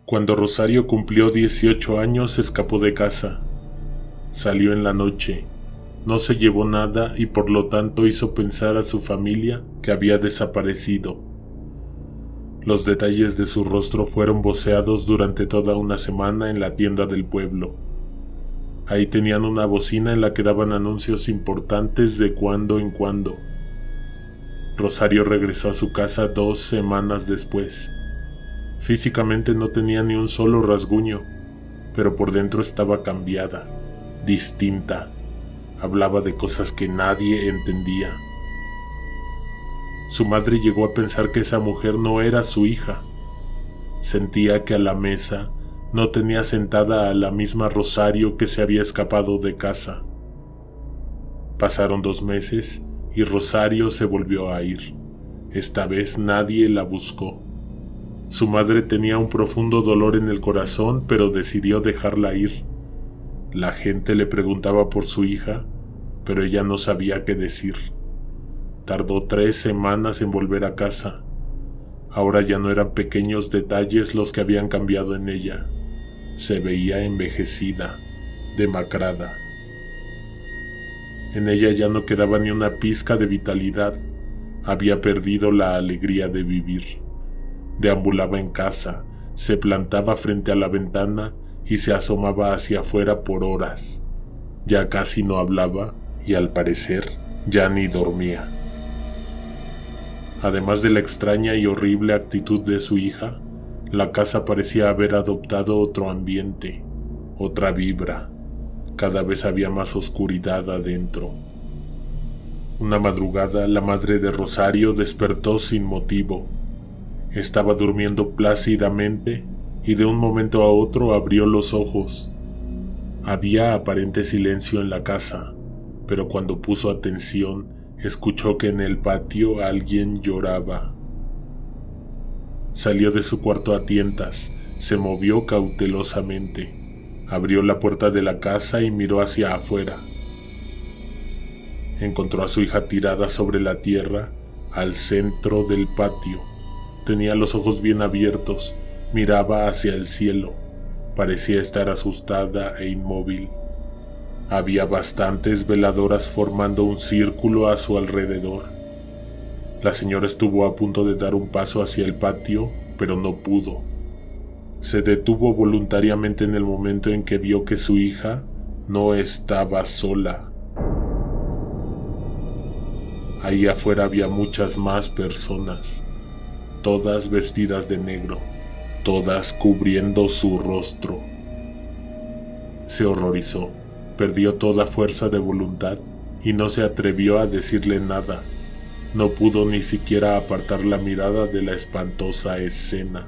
Cuando Rosario cumplió 18 años, escapó de casa. Salió en la noche. No se llevó nada y por lo tanto hizo pensar a su familia que había desaparecido. Los detalles de su rostro fueron voceados durante toda una semana en la tienda del pueblo. Ahí tenían una bocina en la que daban anuncios importantes de cuando en cuando. Rosario regresó a su casa 2 semanas después. Físicamente no tenía ni un solo rasguño, pero por dentro estaba cambiada, distinta. Hablaba de cosas que nadie entendía. Su madre llegó a pensar que esa mujer no era su hija. Sentía que a la mesa no tenía sentada a la misma Rosario que se había escapado de casa. Pasaron 2 meses y Rosario se volvió a ir. Esta vez nadie la buscó. Su madre tenía un profundo dolor en el corazón, pero decidió dejarla ir. La gente le preguntaba por su hija, pero ella no sabía qué decir. Tardó 3 semanas en volver a casa. Ahora ya no eran pequeños detalles los que habían cambiado en ella. Se veía envejecida, demacrada. En ella ya no quedaba ni una pizca de vitalidad. Había perdido la alegría de vivir. Deambulaba en casa, se plantaba frente a la ventana y se asomaba hacia afuera por horas. Ya casi no hablaba y al parecer ya ni dormía. Además de la extraña y horrible actitud de su hija, la casa parecía haber adoptado otro ambiente, otra vibra. Cada vez había más oscuridad adentro. Una madrugada, la madre de Rosario despertó sin motivo. Estaba durmiendo plácidamente y de un momento a otro abrió los ojos. Había aparente silencio en la casa, pero cuando puso atención, escuchó que en el patio alguien lloraba. Salió de su cuarto a tientas, se movió cautelosamente, abrió la puerta de la casa y miró hacia afuera. Encontró a su hija tirada sobre la tierra, al centro del patio. Tenía los ojos bien abiertos, miraba hacia el cielo. Parecía estar asustada e inmóvil. Había bastantes veladoras formando un círculo a su alrededor. La señora estuvo a punto de dar un paso hacia el patio, pero no pudo. Se detuvo voluntariamente en el momento en que vio que su hija no estaba sola. Ahí afuera había muchas más personas, todas vestidas de negro, todas cubriendo su rostro. Se horrorizó, perdió toda fuerza de voluntad y no se atrevió a decirle nada. No pudo ni siquiera apartar la mirada de la espantosa escena.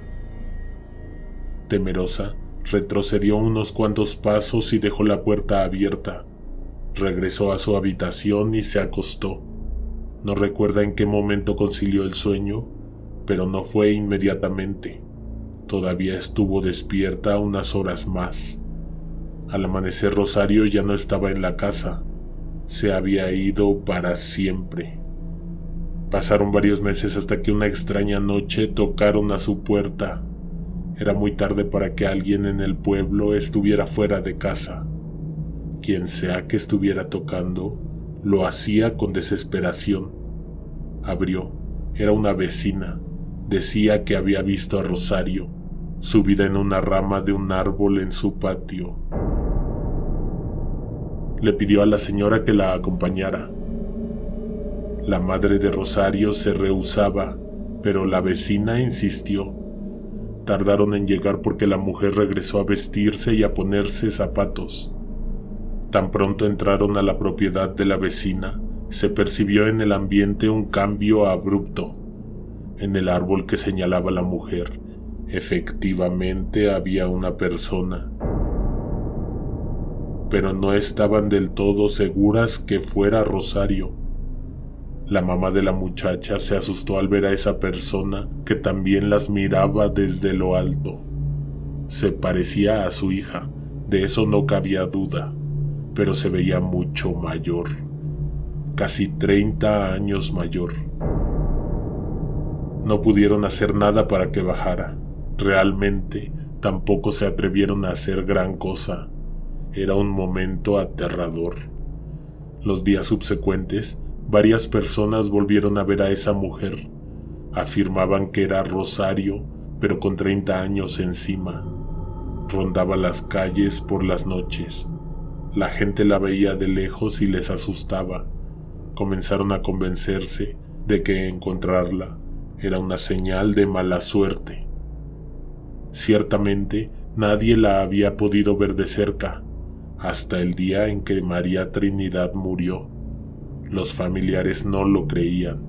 Temerosa, retrocedió unos cuantos pasos y dejó la puerta abierta. Regresó a su habitación y se acostó. No recuerda en qué momento concilió el sueño, pero no fue inmediatamente. Todavía estuvo despierta unas horas más. Al amanecer, Rosario ya no estaba en la casa. Se había ido para siempre. Pasaron varios meses hasta que una extraña noche tocaron a su puerta. Era muy tarde para que alguien en el pueblo estuviera fuera de casa. Quien sea que estuviera tocando, lo hacía con desesperación. Abrió. Era una vecina. Decía que había visto a Rosario, subida en una rama de un árbol en su patio. Le pidió a la señora que la acompañara. La madre de Rosario se rehusaba, pero la vecina insistió. Tardaron en llegar porque la mujer regresó a vestirse y a ponerse zapatos. Tan pronto entraron a la propiedad de la vecina, se percibió en el ambiente un cambio abrupto. En el árbol que señalaba la mujer, efectivamente había una persona. Pero no estaban del todo seguras que fuera Rosario. La mamá de la muchacha se asustó al ver a esa persona que también las miraba desde lo alto. Se parecía a su hija, de eso no cabía duda, pero se veía mucho mayor, casi 30 años mayor. No pudieron hacer nada para que bajara. Realmente tampoco se atrevieron a hacer gran cosa. Era un momento aterrador. Los días subsecuentes, varias personas volvieron a ver a esa mujer. Afirmaban que era Rosario, pero con 30 años encima. Rondaba las calles por las noches. La gente la veía de lejos y les asustaba. Comenzaron a convencerse de que encontrarla era una señal de mala suerte. Ciertamente, nadie la había podido ver de cerca, hasta el día en que María Trinidad murió. Los familiares no lo creían.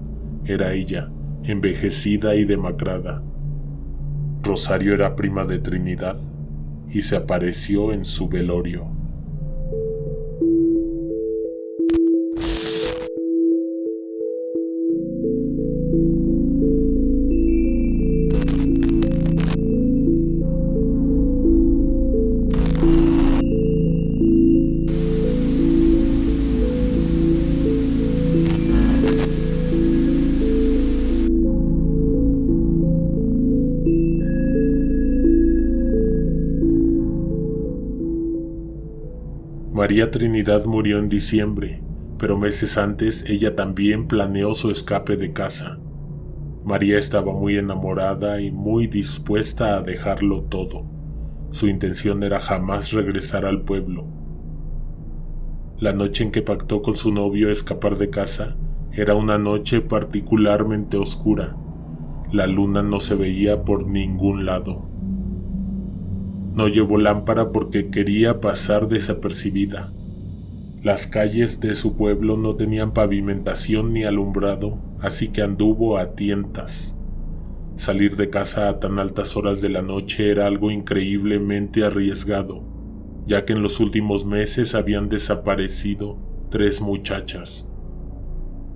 Era ella, envejecida y demacrada. Rosario era prima de Trinidad y se apareció en su velorio. María Trinidad murió en diciembre, pero meses antes ella también planeó su escape de casa. María estaba muy enamorada y muy dispuesta a dejarlo todo. Su intención era jamás regresar al pueblo. La noche en que pactó con su novio escapar de casa era una noche particularmente oscura. La luna no se veía por ningún lado. No llevó lámpara porque quería pasar desapercibida. Las calles de su pueblo no tenían pavimentación ni alumbrado, así que anduvo a tientas. Salir de casa a tan altas horas de la noche era algo increíblemente arriesgado, ya que en los últimos meses habían desaparecido 3 muchachas.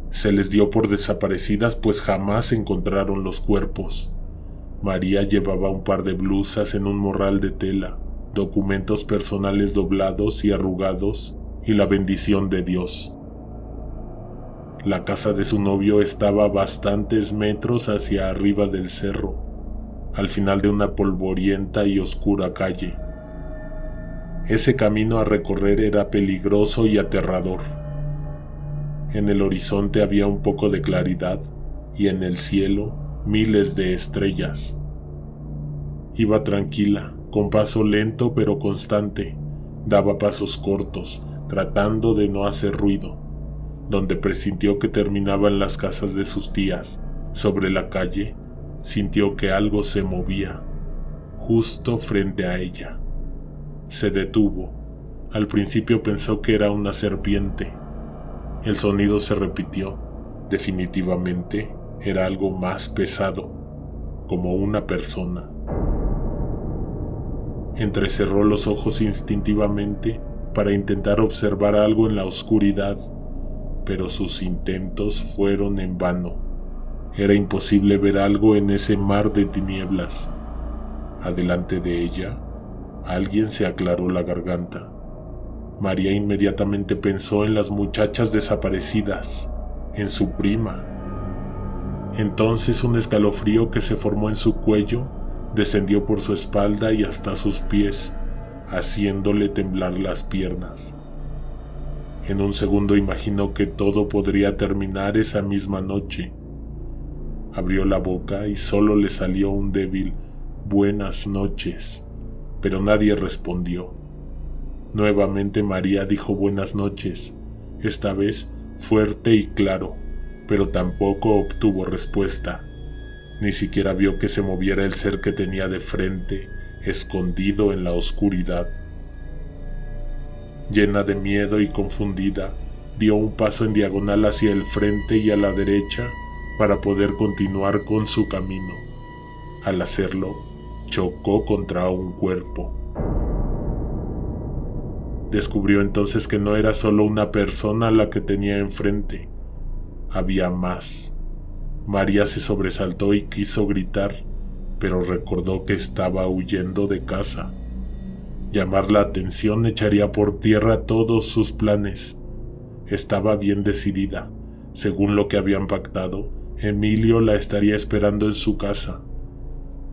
Se les dio por desaparecidas pues jamás encontraron los cuerpos. María llevaba un par de blusas en un morral de tela, documentos personales doblados y arrugados y la bendición de Dios. La casa de su novio estaba a bastantes metros hacia arriba del cerro, al final de una polvorienta y oscura calle. Ese camino a recorrer era peligroso y aterrador. En el horizonte había un poco de claridad y en el cielo miles de estrellas. Iba tranquila, con paso lento pero constante. Daba pasos cortos, tratando de no hacer ruido. Donde presintió que terminaban las casas de sus tías, sobre la calle, sintió que algo se movía, justo frente a ella. Se detuvo. Al principio pensó que era una serpiente. El sonido se repitió. Definitivamente era algo más pesado, como una persona. Entrecerró los ojos instintivamente para intentar observar algo en la oscuridad, pero sus intentos fueron en vano. Era imposible ver algo en ese mar de tinieblas. Adelante de ella, alguien se aclaró la garganta. María inmediatamente pensó en las muchachas desaparecidas, en su prima. Entonces un escalofrío que se formó en su cuello descendió por su espalda y hasta sus pies, haciéndole temblar las piernas. En un segundo imaginó que todo podría terminar esa misma noche. Abrió la boca y solo le salió un débil «buenas noches», pero nadie respondió. Nuevamente María dijo «buenas noches», esta vez fuerte y claro, pero tampoco obtuvo respuesta. Ni siquiera vio que se moviera el ser que tenía de frente, escondido en la oscuridad. Llena de miedo y confundida, dio un paso en diagonal hacia el frente y a la derecha para poder continuar con su camino. Al hacerlo, chocó contra un cuerpo. Descubrió entonces que no era solo una persona la que tenía enfrente. Había más. María se sobresaltó y quiso gritar, pero recordó que estaba huyendo de casa. Llamar la atención echaría por tierra todos sus planes. Estaba bien decidida. Según lo que habían pactado, Emilio la estaría esperando en su casa.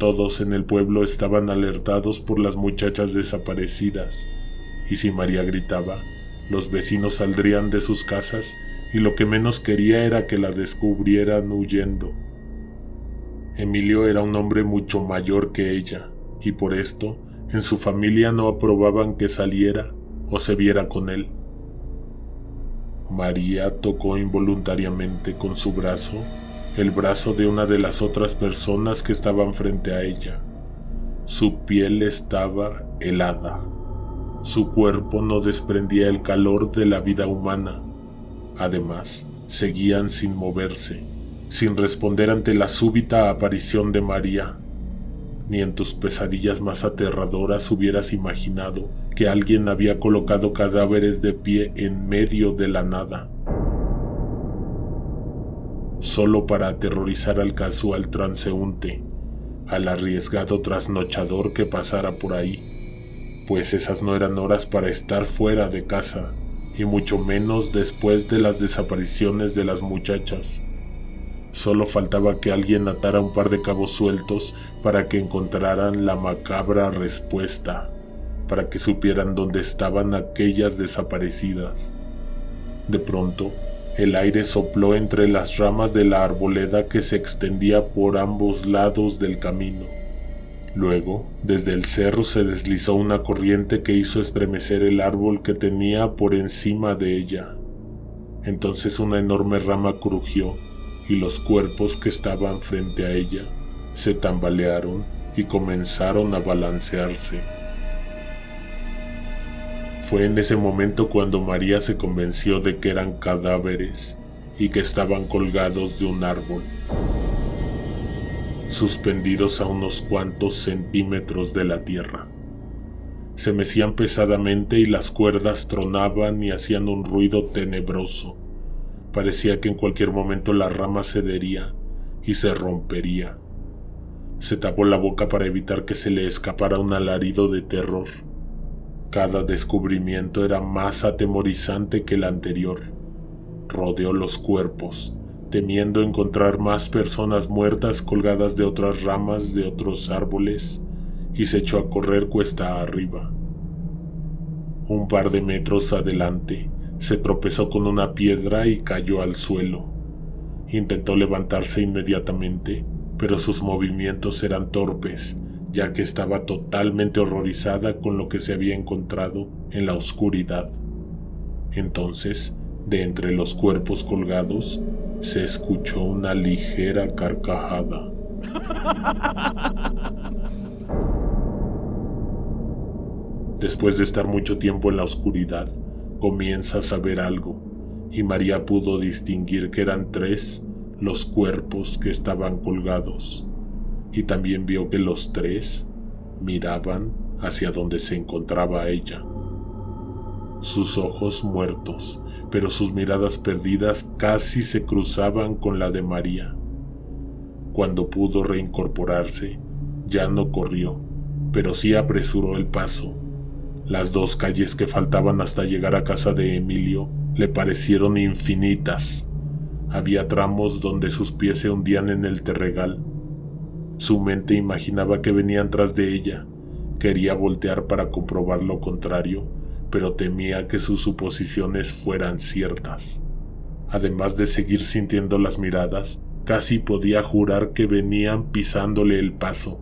Todos en el pueblo estaban alertados por las muchachas desaparecidas, y si María gritaba, los vecinos saldrían de sus casas y lo que menos quería era que la descubrieran huyendo. Emilio era un hombre mucho mayor que ella, y por esto en su familia no aprobaban que saliera o se viera con él. María tocó involuntariamente con su brazo el brazo de una de las otras personas que estaban frente a ella. Su piel estaba helada. Su cuerpo no desprendía el calor de la vida humana. Además, seguían sin moverse, sin responder ante la súbita aparición de María. Ni en tus pesadillas más aterradoras hubieras imaginado que alguien había colocado cadáveres de pie en medio de la nada, solo para aterrorizar al casual transeúnte, al arriesgado trasnochador que pasara por ahí, pues esas no eran horas para estar fuera de casa, y mucho menos después de las desapariciones de las muchachas. Solo faltaba que alguien atara un par de cabos sueltos para que encontraran la macabra respuesta, para que supieran dónde estaban aquellas desaparecidas. De pronto, el aire sopló entre las ramas de la arboleda que se extendía por ambos lados del camino. Luego, desde el cerro se deslizó una corriente que hizo estremecer el árbol que tenía por encima de ella. Entonces una enorme rama crujió y los cuerpos que estaban frente a ella se tambalearon y comenzaron a balancearse. Fue en ese momento cuando María se convenció de que eran cadáveres y que estaban colgados de un árbol, suspendidos a unos cuantos centímetros de la tierra. Se mecían pesadamente y las cuerdas tronaban y hacían un ruido tenebroso. Parecía que en cualquier momento la rama cedería y se rompería. Se tapó la boca para evitar que se le escapara un alarido de terror. Cada descubrimiento era más atemorizante que el anterior. Rodeó los cuerpos, temiendo encontrar más personas muertas colgadas de otras ramas de otros árboles, y se echó a correr cuesta arriba. Un par de metros adelante, se tropezó con una piedra y cayó al suelo. Intentó levantarse inmediatamente, pero sus movimientos eran torpes, ya que estaba totalmente horrorizada con lo que se había encontrado en la oscuridad. Entonces, de entre los cuerpos colgados, se escuchó una ligera carcajada. Después de estar mucho tiempo en la oscuridad, comienzas a ver algo, y María pudo distinguir que eran 3 los cuerpos que estaban colgados, y también vio que los 3 miraban hacia donde se encontraba ella. Sus ojos muertos, pero sus miradas perdidas casi se cruzaban con la de María. Cuando pudo reincorporarse, ya no corrió, pero sí apresuró el paso. Las 2 calles que faltaban hasta llegar a casa de Emilio le parecieron infinitas. Había tramos donde sus pies se hundían en el terregal. Su mente imaginaba que venían tras de ella. Quería voltear para comprobar lo contrario, pero temía que sus suposiciones fueran ciertas. Además de seguir sintiendo las miradas, casi podía jurar que venían pisándole el paso.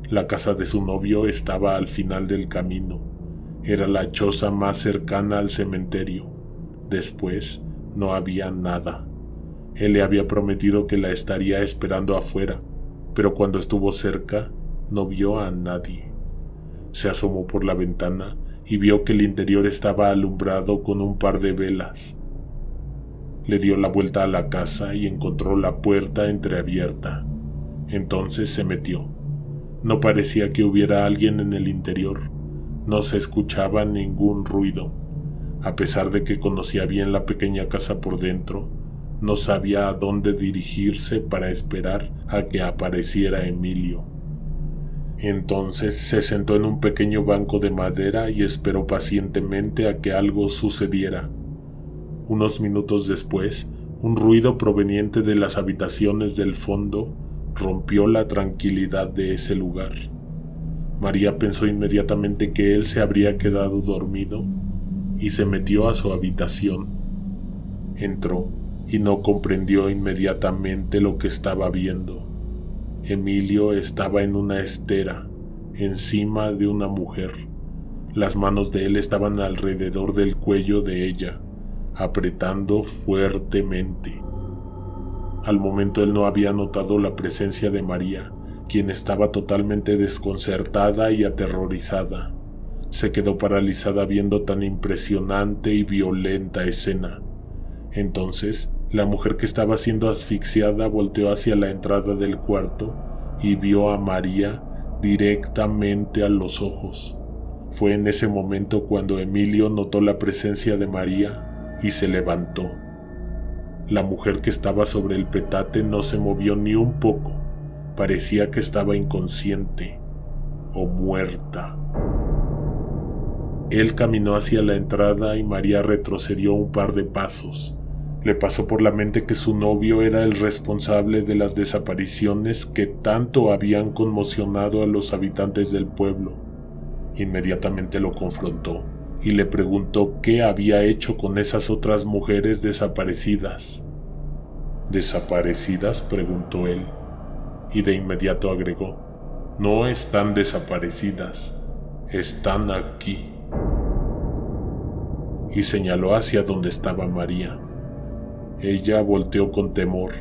La casa de su novio estaba al final del camino. Era la choza más cercana al cementerio. Después no había nada. Él le había prometido que la estaría esperando afuera, pero cuando estuvo cerca no vio a nadie. Se asomó por la ventana y vio que el interior estaba alumbrado con un par de velas. Le dio la vuelta a la casa y encontró la puerta entreabierta. Entonces se metió. No parecía que hubiera alguien en el interior. No se escuchaba ningún ruido. A pesar de que conocía bien la pequeña casa por dentro, no sabía a dónde dirigirse para esperar a que apareciera Emilio. Entonces se sentó en un pequeño banco de madera y esperó pacientemente a que algo sucediera. Unos minutos después, un ruido proveniente de las habitaciones del fondo rompió la tranquilidad de ese lugar. María pensó inmediatamente que él se habría quedado dormido y se metió a su habitación. Entró y no comprendió inmediatamente lo que estaba viendo. Emilio estaba en una estera, encima de una mujer. Las manos de él estaban alrededor del cuello de ella, apretando fuertemente. Al momento él no había notado la presencia de María, quien estaba totalmente desconcertada y aterrorizada. Se quedó paralizada viendo tan impresionante y violenta escena. Entonces, la mujer que estaba siendo asfixiada volteó hacia la entrada del cuarto y vio a María directamente a los ojos. Fue en ese momento cuando Emilio notó la presencia de María y se levantó. La mujer que estaba sobre el petate no se movió ni un poco. Parecía que estaba inconsciente o muerta. Él caminó hacia la entrada y María retrocedió un par de pasos. Le pasó por la mente que su novio era el responsable de las desapariciones que tanto habían conmocionado a los habitantes del pueblo. Inmediatamente lo confrontó y le preguntó qué había hecho con esas otras mujeres desaparecidas. ¿Desaparecidas?, preguntó él, y de inmediato agregó: no están desaparecidas, están aquí. Y señaló hacia donde estaba María. Ella volteó con temor,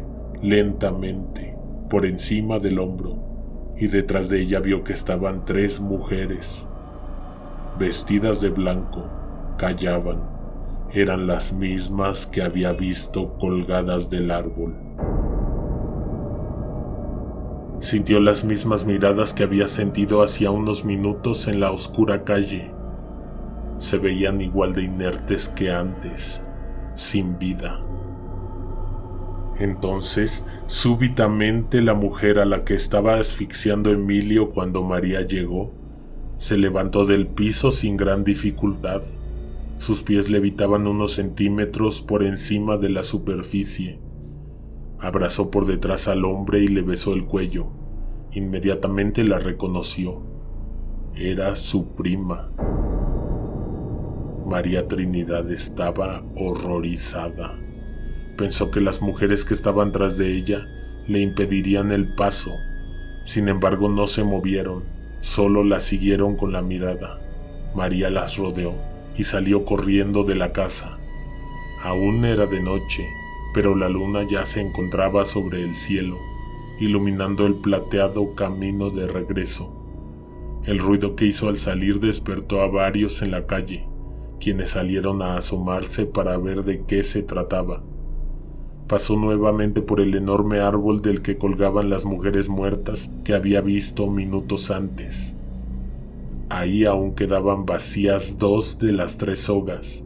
lentamente, por encima del hombro, y detrás de ella vio que estaban 3 mujeres. Vestidas de blanco, callaban. Eran las mismas que había visto colgadas del árbol. Sintió las mismas miradas que había sentido hacía unos minutos en la oscura calle. Se veían igual de inertes que antes, sin vida. Entonces, súbitamente la mujer a la que estaba asfixiando Emilio cuando María llegó, se levantó del piso sin gran dificultad. Sus pies levitaban unos centímetros por encima de la superficie. Abrazó por detrás al hombre y le besó el cuello. Inmediatamente la reconoció. Era su prima. María Trinidad estaba horrorizada. Pensó que las mujeres que estaban tras de ella le impedirían el paso. Sin embargo, no se movieron. Solo la siguieron con la mirada. María las rodeó y salió corriendo de la casa. Aún era de noche, pero la luna ya se encontraba sobre el cielo, iluminando el plateado camino de regreso. El ruido que hizo al salir despertó a varios en la calle, quienes salieron a asomarse para ver de qué se trataba. Pasó nuevamente por el enorme árbol del que colgaban las mujeres muertas que había visto minutos antes. Ahí aún quedaban vacías 2 de las 3 sogas.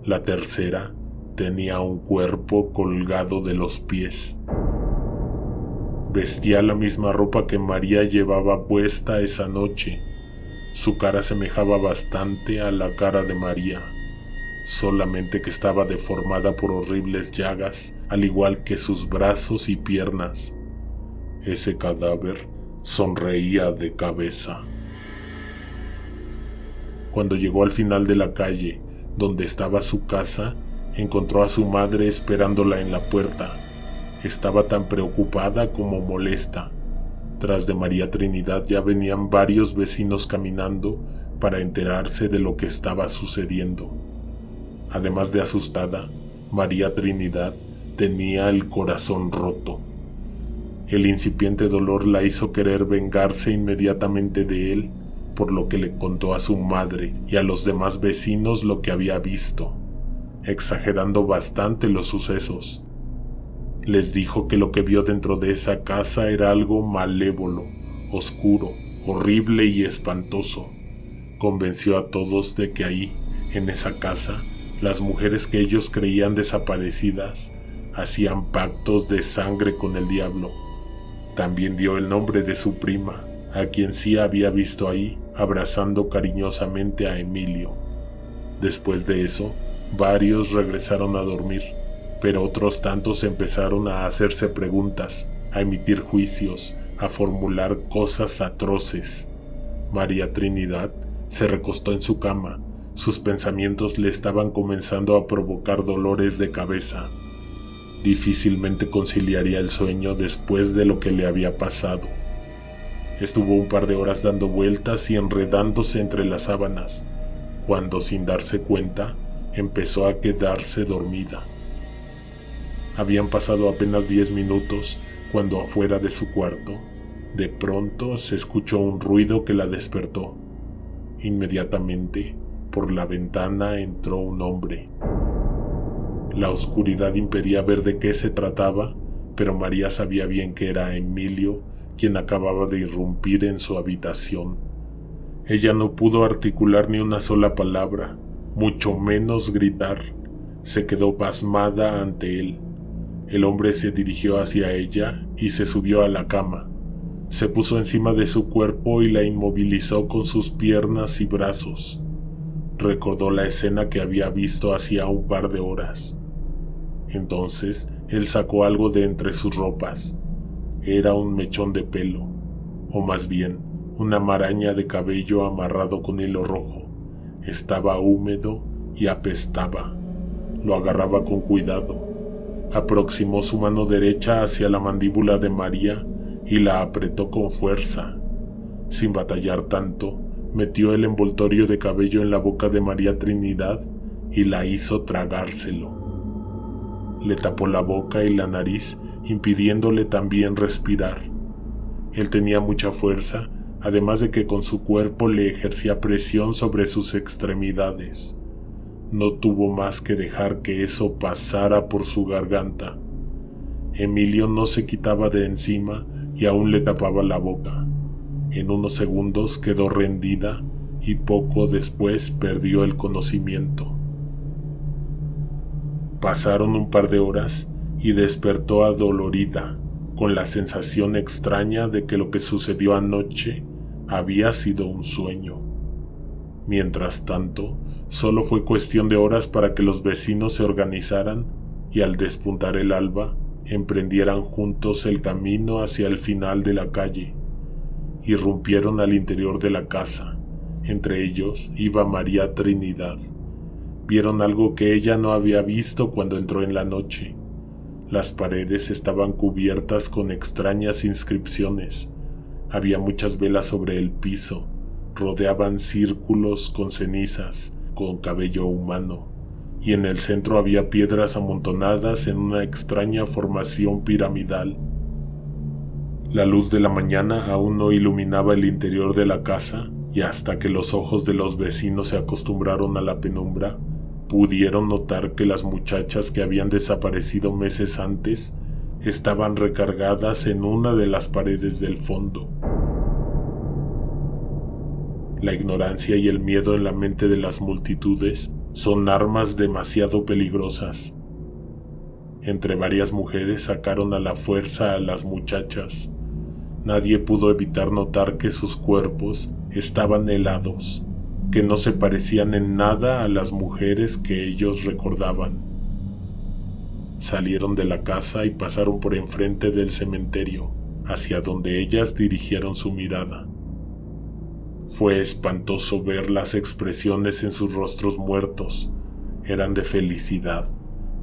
La tercera tenía un cuerpo colgado de los pies. Vestía la misma ropa que María llevaba puesta esa noche. Su cara semejaba bastante a la cara de María, solamente que estaba deformada por horribles llagas, al igual que sus brazos y piernas. Ese cadáver sonreía de cabeza. Cuando llegó al final de la calle, donde estaba su casa, encontró a su madre esperándola en la puerta. Estaba tan preocupada como molesta. Tras de María Trinidad ya venían varios vecinos caminando para enterarse de lo que estaba sucediendo. Además de asustada, María Trinidad tenía el corazón roto. El incipiente dolor la hizo querer vengarse inmediatamente de él, por lo que le contó a su madre y a los demás vecinos lo que había visto, exagerando bastante los sucesos. Les dijo que lo que vio dentro de esa casa era algo malévolo, oscuro, horrible y espantoso. Convenció a todos de que ahí, en esa casa, las mujeres que ellos creían desaparecidas hacían pactos de sangre con el diablo. También dio el nombre de su prima, a quien sí había visto ahí, abrazando cariñosamente a Emilio. Después de eso, varios regresaron a dormir, pero otros tantos empezaron a hacerse preguntas. a emitir juicios, a formular cosas atroces. María Trinidad se recostó en su cama. Sus pensamientos le estaban comenzando a provocar dolores de cabeza. Difícilmente conciliaría el sueño después de lo que le había pasado. Estuvo un par de horas dando vueltas y enredándose entre las sábanas, cuando, sin darse cuenta, empezó a quedarse dormida. Habían pasado apenas 10 minutos cuando, afuera de su cuarto, de pronto se escuchó un ruido que la despertó. Inmediatamente, por la ventana entró un hombre. La oscuridad impedía ver de qué se trataba, pero María sabía bien que era Emilio quien acababa de irrumpir en su habitación. Ella no pudo articular ni una sola palabra, mucho menos gritar. Se quedó pasmada ante él. El hombre se dirigió hacia ella y se subió a la cama. Se puso encima de su cuerpo y la inmovilizó con sus piernas y brazos. Recordó la escena que había visto hacía un par de horas. Entonces él sacó algo de entre sus ropas. Era un mechón de pelo, o más bien, una maraña de cabello amarrado con hilo rojo. Estaba húmedo y apestaba. Lo agarraba con cuidado. Aproximó su mano derecha hacia la mandíbula de María y la apretó con fuerza. Sin batallar tanto, metió el envoltorio de cabello en la boca de María Trinidad y la hizo tragárselo. Le tapó la boca y la nariz, impidiéndole también respirar. Él tenía mucha fuerza, además de que con su cuerpo le ejercía presión sobre sus extremidades. No tuvo más que dejar que eso pasara por su garganta. Emilio no se quitaba de encima y aún le tapaba la boca. En unos segundos quedó rendida y poco después perdió el conocimiento. Pasaron un par de horas y despertó adolorida, con la sensación extraña de que lo que sucedió anoche había sido un sueño. Mientras tanto, solo fue cuestión de horas para que los vecinos se organizaran y, al despuntar el alba, emprendieran juntos el camino hacia el final de la calle. Irrumpieron al interior de la casa. Entre ellos iba María Trinidad. Vieron algo que ella no había visto cuando entró en la noche. Las paredes estaban cubiertas con extrañas inscripciones. Había muchas velas sobre el piso. Rodeaban círculos con cenizas, con cabello humano. Y en el centro había piedras amontonadas en una extraña formación piramidal. La luz de la mañana aún no iluminaba el interior de la casa, y hasta que los ojos de los vecinos se acostumbraron a la penumbra, pudieron notar que las muchachas que habían desaparecido meses antes estaban recargadas en una de las paredes del fondo. La ignorancia y el miedo en la mente de las multitudes son armas demasiado peligrosas. Entre varias mujeres sacaron a la fuerza a las muchachas. Nadie pudo evitar notar que sus cuerpos estaban helados, que no se parecían en nada a las mujeres que ellos recordaban. Salieron de la casa y pasaron por enfrente del cementerio, hacia donde ellas dirigieron su mirada. Fue espantoso ver las expresiones en sus rostros muertos. Eran de felicidad,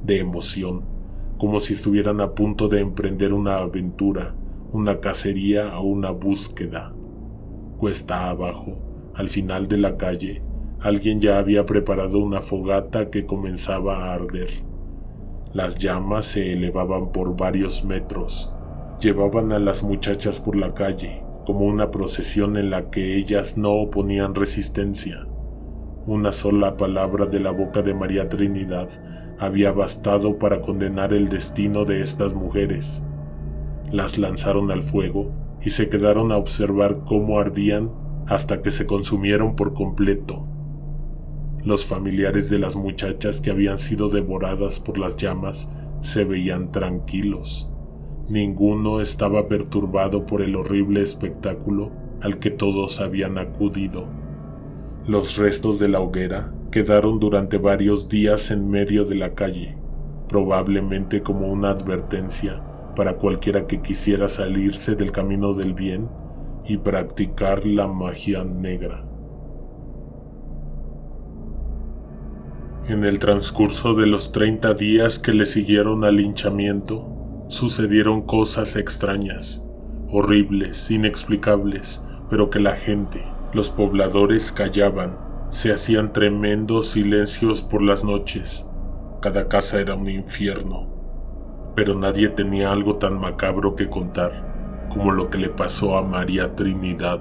de emoción, como si estuvieran a punto de emprender una aventura, una cacería o una búsqueda. Cuesta abajo, al final de la calle, alguien ya había preparado una fogata que comenzaba a arder. Las llamas se elevaban por varios metros. Llevaban a las muchachas por la calle, como una procesión en la que ellas no oponían resistencia. Una sola palabra de la boca de María Trinidad había bastado para condenar el destino de estas mujeres. Las lanzaron al fuego y se quedaron a observar cómo ardían hasta que se consumieron por completo. Los familiares de las muchachas que habían sido devoradas por las llamas se veían tranquilos. Ninguno estaba perturbado por el horrible espectáculo al que todos habían acudido. Los restos de la hoguera quedaron durante varios días en medio de la calle, probablemente como una advertencia para cualquiera que quisiera salirse del camino del bien y practicar la magia negra. En el transcurso de los 30 días que le siguieron al linchamiento, sucedieron cosas extrañas, horribles, inexplicables, pero que la gente, los pobladores callaban. Se hacían tremendos silencios por las noches. Cada casa era un infierno, pero nadie tenía algo tan macabro que contar como lo que le pasó a María Trinidad.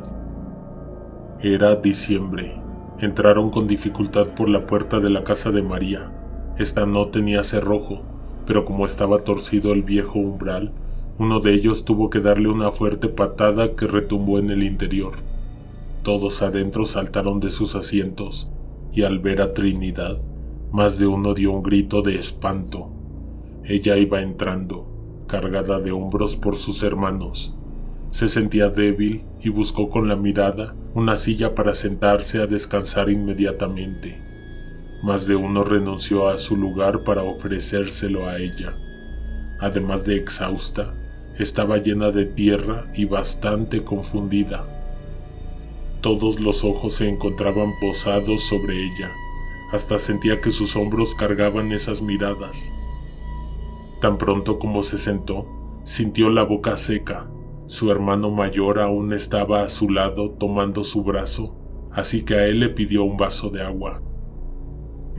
Era diciembre. Entraron con dificultad por la puerta de la casa de María. Esta no tenía cerrojo, pero como estaba torcido el viejo umbral, uno de ellos tuvo que darle una fuerte patada que retumbó en el interior. Todos adentro saltaron de sus asientos, y al ver a Trinidad, más de uno dio un grito de espanto. Ella iba entrando, cargada de hombros por sus hermanos. Se sentía débil y buscó con la mirada una silla para sentarse a descansar inmediatamente. Más de uno renunció a su lugar para ofrecérselo a ella. Además de exhausta, estaba llena de tierra y bastante confundida. Todos los ojos se encontraban posados sobre ella. Hasta sentía que sus hombros cargaban esas miradas. Tan pronto como se sentó, sintió la boca seca. Su hermano mayor aún estaba a su lado tomando su brazo, así que a él le pidió un vaso de agua.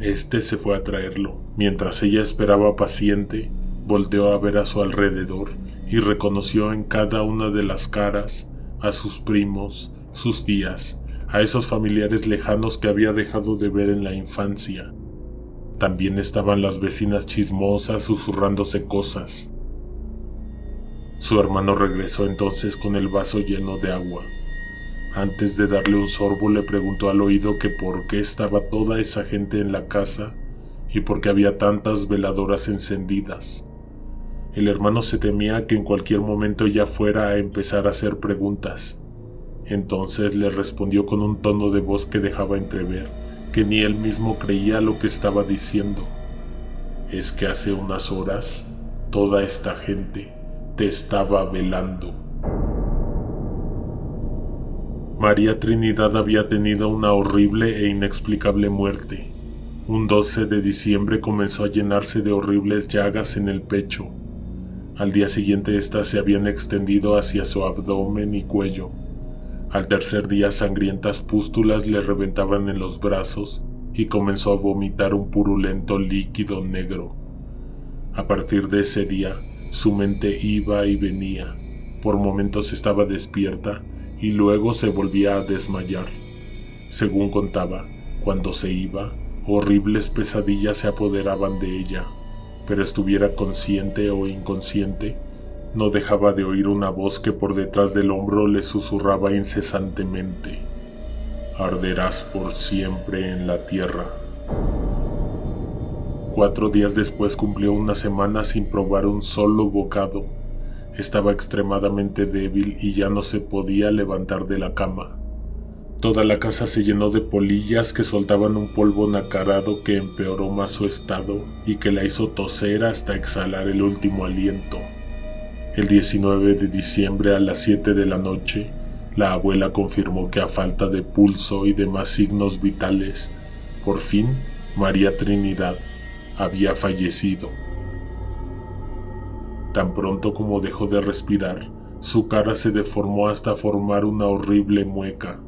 Este se fue a traerlo. Mientras ella esperaba paciente, volteó a ver a su alrededor y reconoció en cada una de las caras a sus primos, sus tías, a esos familiares lejanos que había dejado de ver en la infancia. También estaban las vecinas chismosas susurrándose cosas. Su hermano regresó entonces con el vaso lleno de agua. Antes de darle un sorbo le preguntó al oído que por qué estaba toda esa gente en la casa y por qué había tantas veladoras encendidas. El hermano se temía que en cualquier momento ella fuera a empezar a hacer preguntas. Entonces le respondió con un tono de voz que dejaba entrever que ni él mismo creía lo que estaba diciendo. Es que hace unas horas toda esta gente te estaba velando. María Trinidad había tenido una horrible e inexplicable muerte. Un 12 de diciembre comenzó a llenarse de horribles llagas en el pecho. Al día siguiente estas se habían extendido hacia su abdomen y cuello. Al tercer día sangrientas pústulas le reventaban en los brazos y comenzó a vomitar un purulento líquido negro. A partir de ese día, su mente iba y venía. Por momentos estaba despierta y luego se volvía a desmayar. Según contaba, cuando se iba, horribles pesadillas se apoderaban de ella, pero estuviera consciente o inconsciente, no dejaba de oír una voz que por detrás del hombro le susurraba incesantemente: arderás por siempre en la tierra. 4 días después cumplió una semana sin probar un solo bocado. Estaba extremadamente débil y ya no se podía levantar de la cama. Toda la casa se llenó de polillas que soltaban un polvo nacarado que empeoró más su estado y que la hizo toser hasta exhalar el último aliento. El 19 de diciembre a las 7 de la noche, la abuela confirmó que a falta de pulso y demás signos vitales, por fin María Trinidad había fallecido. Tan pronto como dejó de respirar, su cara se deformó hasta formar una horrible mueca.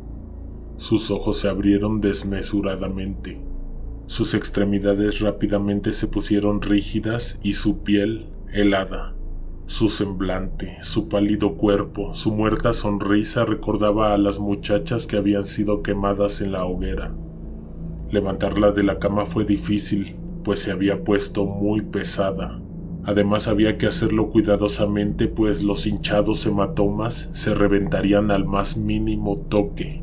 Sus ojos se abrieron desmesuradamente. Sus extremidades rápidamente se pusieron rígidas y su piel helada. Su semblante, su pálido cuerpo, su muerta sonrisa recordaba a las muchachas que habían sido quemadas en la hoguera. Levantarla de la cama fue difícil, pues se había puesto muy pesada. Además había que hacerlo cuidadosamente, pues los hinchados hematomas se reventarían al más mínimo toque.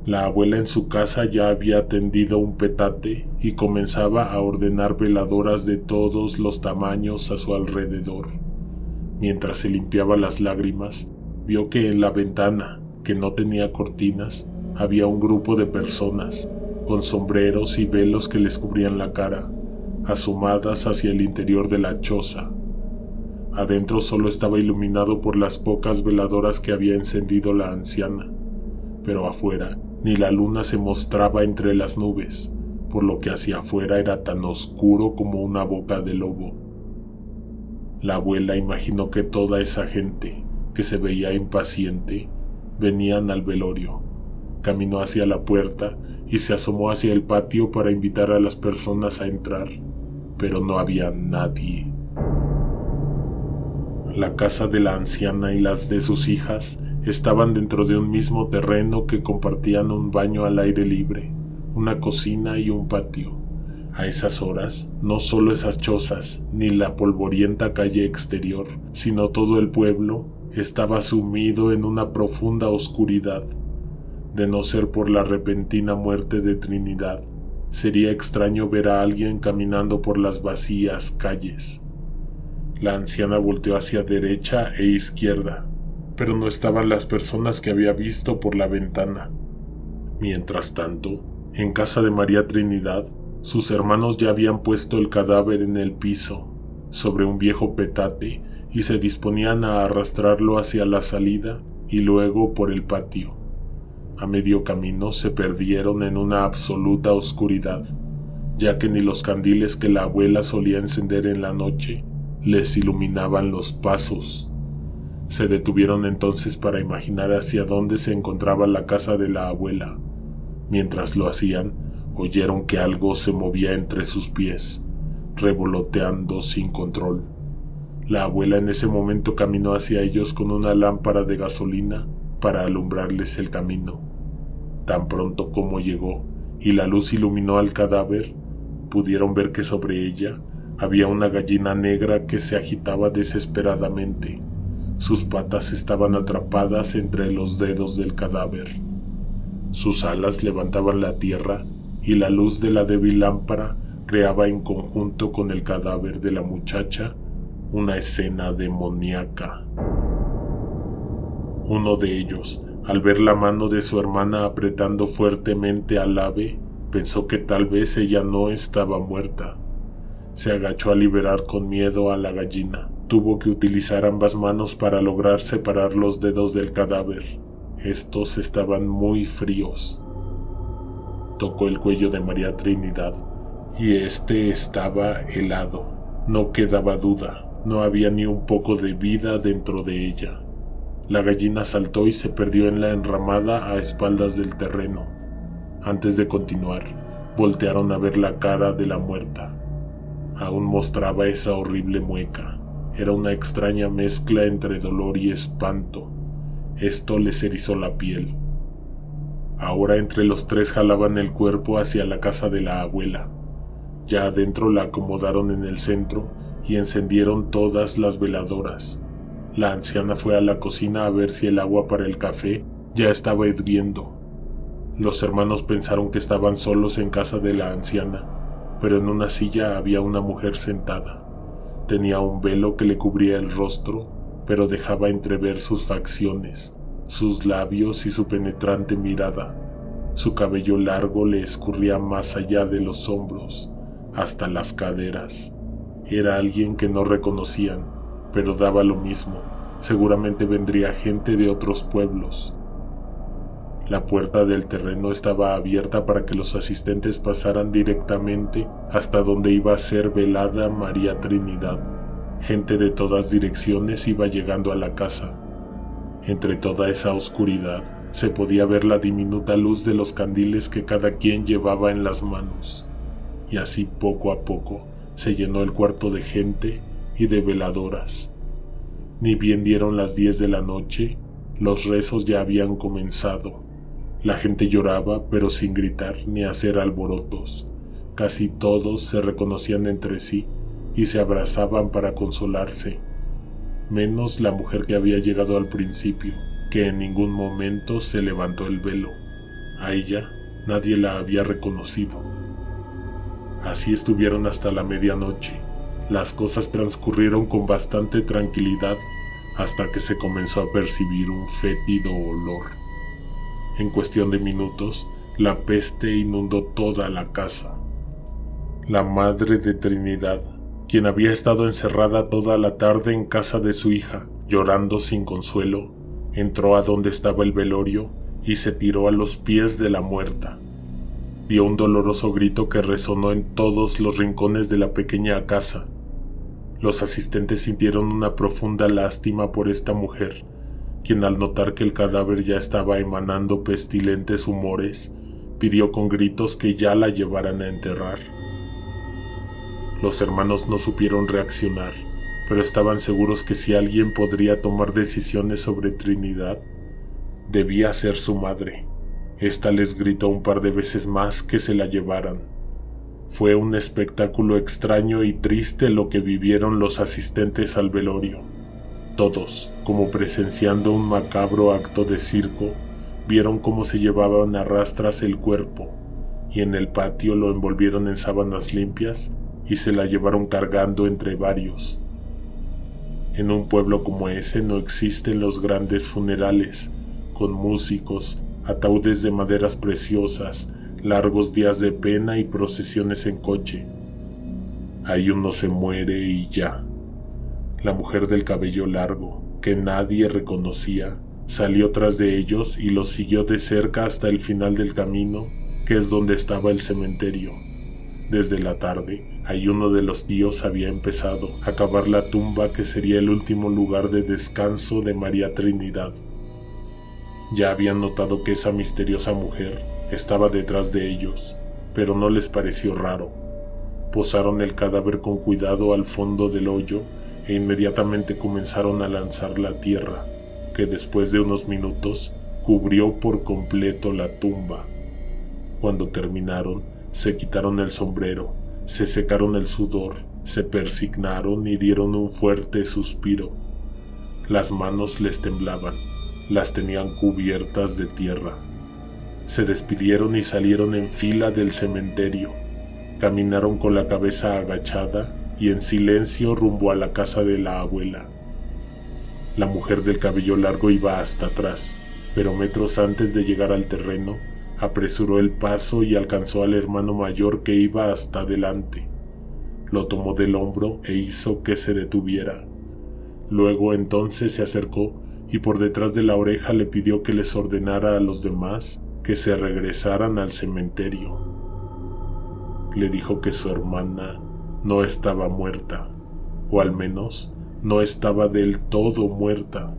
La abuela en su casa ya había tendido un petate y comenzaba a ordenar veladoras de todos los tamaños a su alrededor. Mientras se limpiaba las lágrimas, vio que en la ventana, que no tenía cortinas, había un grupo de personas, con sombreros y velos que les cubrían la cara, asomadas hacia el interior de la choza. Adentro solo estaba iluminado por las pocas veladoras que había encendido la anciana, pero afuera ni la luna se mostraba entre las nubes, por lo que hacia afuera era tan oscuro como una boca de lobo. La abuela imaginó que toda esa gente, que se veía impaciente, venían al velorio. Caminó hacia la puerta y se asomó hacia el patio para invitar a las personas a entrar, pero no había nadie. La casa de la anciana y las de sus hijas estaban dentro de un mismo terreno que compartían un baño al aire libre, una cocina y un patio. A esas horas, no solo esas chozas, ni la polvorienta calle exterior, sino todo el pueblo estaba sumido en una profunda oscuridad. De no ser por la repentina muerte de Trinidad, sería extraño ver a alguien caminando por las vacías calles. La anciana volteó hacia derecha e izquierda, pero no estaban las personas que había visto por la ventana. Mientras tanto, en casa de María Trinidad, sus hermanos ya habían puesto el cadáver en el piso, sobre un viejo petate, y se disponían a arrastrarlo hacia la salida y luego por el patio. A medio camino se perdieron en una absoluta oscuridad, ya que ni los candiles que la abuela solía encender en la noche les iluminaban los pasos. Se detuvieron entonces para imaginar hacia dónde se encontraba la casa de la abuela. Mientras lo hacían, oyeron que algo se movía entre sus pies, revoloteando sin control. La abuela en ese momento caminó hacia ellos con una lámpara de gasolina para alumbrarles el camino. Tan pronto como llegó y la luz iluminó al cadáver, pudieron ver que sobre ella había una gallina negra que se agitaba desesperadamente. Sus patas estaban atrapadas entre los dedos del cadáver. Sus alas levantaban la tierra y la luz de la débil lámpara creaba en conjunto con el cadáver de la muchacha una escena demoníaca. Uno de ellos, al ver la mano de su hermana apretando fuertemente al ave, pensó que tal vez ella no estaba muerta. Se agachó a liberar con miedo a la gallina. Tuvo que utilizar ambas manos para lograr separar los dedos del cadáver. Estos estaban muy fríos. Tocó el cuello de María Trinidad y este estaba helado. No quedaba duda, no había ni un poco de vida dentro de ella. La gallina saltó y se perdió en la enramada a espaldas del terreno. Antes de continuar, voltearon a ver la cara de la muerta. Aún mostraba esa horrible mueca. Era una extraña mezcla entre dolor y espanto. Esto les erizó la piel. Ahora entre los tres jalaban el cuerpo hacia la casa de la abuela. Ya adentro la acomodaron en el centro y encendieron todas las veladoras. La anciana fue a la cocina a ver si el agua para el café ya estaba hirviendo. Los hermanos pensaron que estaban solos en casa de la anciana, pero en una silla había una mujer sentada. Tenía un velo que le cubría el rostro, pero dejaba entrever sus facciones, sus labios y su penetrante mirada. Su cabello largo le escurría más allá de los hombros, hasta las caderas. Era alguien que no reconocían, pero daba lo mismo. Seguramente vendría gente de otros pueblos. La puerta del terreno estaba abierta para que los asistentes pasaran directamente hasta donde iba a ser velada María Trinidad. Gente de todas direcciones iba llegando a la casa. Entre toda esa oscuridad se podía ver la diminuta luz de los candiles que cada quien llevaba en las manos. Y así poco a poco se llenó el cuarto de gente y de veladoras. Ni bien dieron las 10 de la noche, los rezos ya habían comenzado. La gente lloraba, pero sin gritar ni hacer alborotos. Casi todos se reconocían entre sí y se abrazaban para consolarse, menos la mujer que había llegado al principio, que en ningún momento se levantó el velo. A ella nadie la había reconocido. Así estuvieron hasta la medianoche. Las cosas transcurrieron con bastante tranquilidad hasta que se comenzó a percibir un fétido olor. En cuestión de minutos, la peste inundó toda la casa. La madre de Trinidad, quien había estado encerrada toda la tarde en casa de su hija, llorando sin consuelo, entró a donde estaba el velorio y se tiró a los pies de la muerta. Dio un doloroso grito que resonó en todos los rincones de la pequeña casa. Los asistentes sintieron una profunda lástima por esta mujer, quien al notar que el cadáver ya estaba emanando pestilentes humores, pidió con gritos que ya la llevaran a enterrar. Los hermanos no supieron reaccionar, pero estaban seguros que si alguien podría tomar decisiones sobre Trinidad, debía ser su madre. Esta les gritó un par de veces más que se la llevaran. Fue un espectáculo extraño y triste lo que vivieron los asistentes al velorio. Todos, como presenciando un macabro acto de circo, vieron cómo se llevaban a rastras el cuerpo, y en el patio lo envolvieron en sábanas limpias y se la llevaron cargando entre varios. En un pueblo como ese no existen los grandes funerales, con músicos, ataúdes de maderas preciosas, largos días de pena y procesiones en coche. Ahí uno se muere y ya. La mujer del cabello largo, que nadie reconocía, salió tras de ellos y los siguió de cerca hasta el final del camino, que es donde estaba el cementerio. Desde la tarde, ahí uno de los tíos había empezado a cavar la tumba que sería el último lugar de descanso de María Trinidad. Ya habían notado que esa misteriosa mujer estaba detrás de ellos, pero no les pareció raro. Posaron el cadáver con cuidado al fondo del hoyo e inmediatamente comenzaron a lanzar la tierra, que después de unos minutos cubrió por completo la tumba. Cuando terminaron, se quitaron el sombrero, se secaron el sudor, se persignaron y dieron un fuerte suspiro. Las manos les temblaban, las tenían cubiertas de tierra. Se despidieron y salieron en fila del cementerio. Caminaron con la cabeza agachada y en silencio rumbo a la casa de la abuela. La mujer del cabello largo iba hasta atrás, pero metros antes de llegar al terreno, apresuró el paso y alcanzó al hermano mayor que iba hasta adelante. Lo tomó del hombro e hizo que se detuviera. Luego entonces se acercó y por detrás de la oreja le pidió que les ordenara a los demás que se regresaran al cementerio. Le dijo que su hermana no estaba muerta, o al menos no estaba del todo muerta.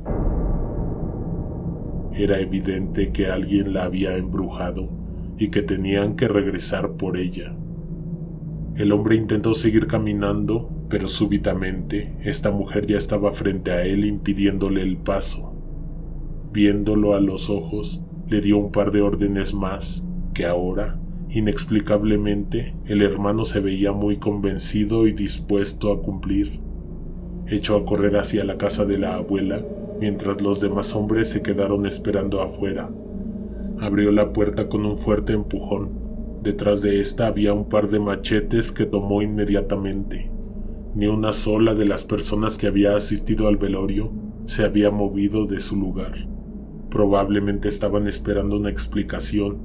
Era evidente que alguien la había embrujado y que tenían que regresar por ella. El hombre intentó seguir caminando, pero súbitamente esta mujer ya estaba frente a él impidiéndole el paso. Viéndolo a los ojos, le dio un par de órdenes más, que ahora, inexplicablemente, el hermano se veía muy convencido y dispuesto a cumplir. Echó a correr hacia la casa de la abuela, mientras los demás hombres se quedaron esperando afuera. Abrió la puerta con un fuerte empujón. Detrás de esta había un par de machetes que tomó inmediatamente. Ni una sola de las personas que había asistido al velorio se había movido de su lugar. Probablemente estaban esperando una explicación,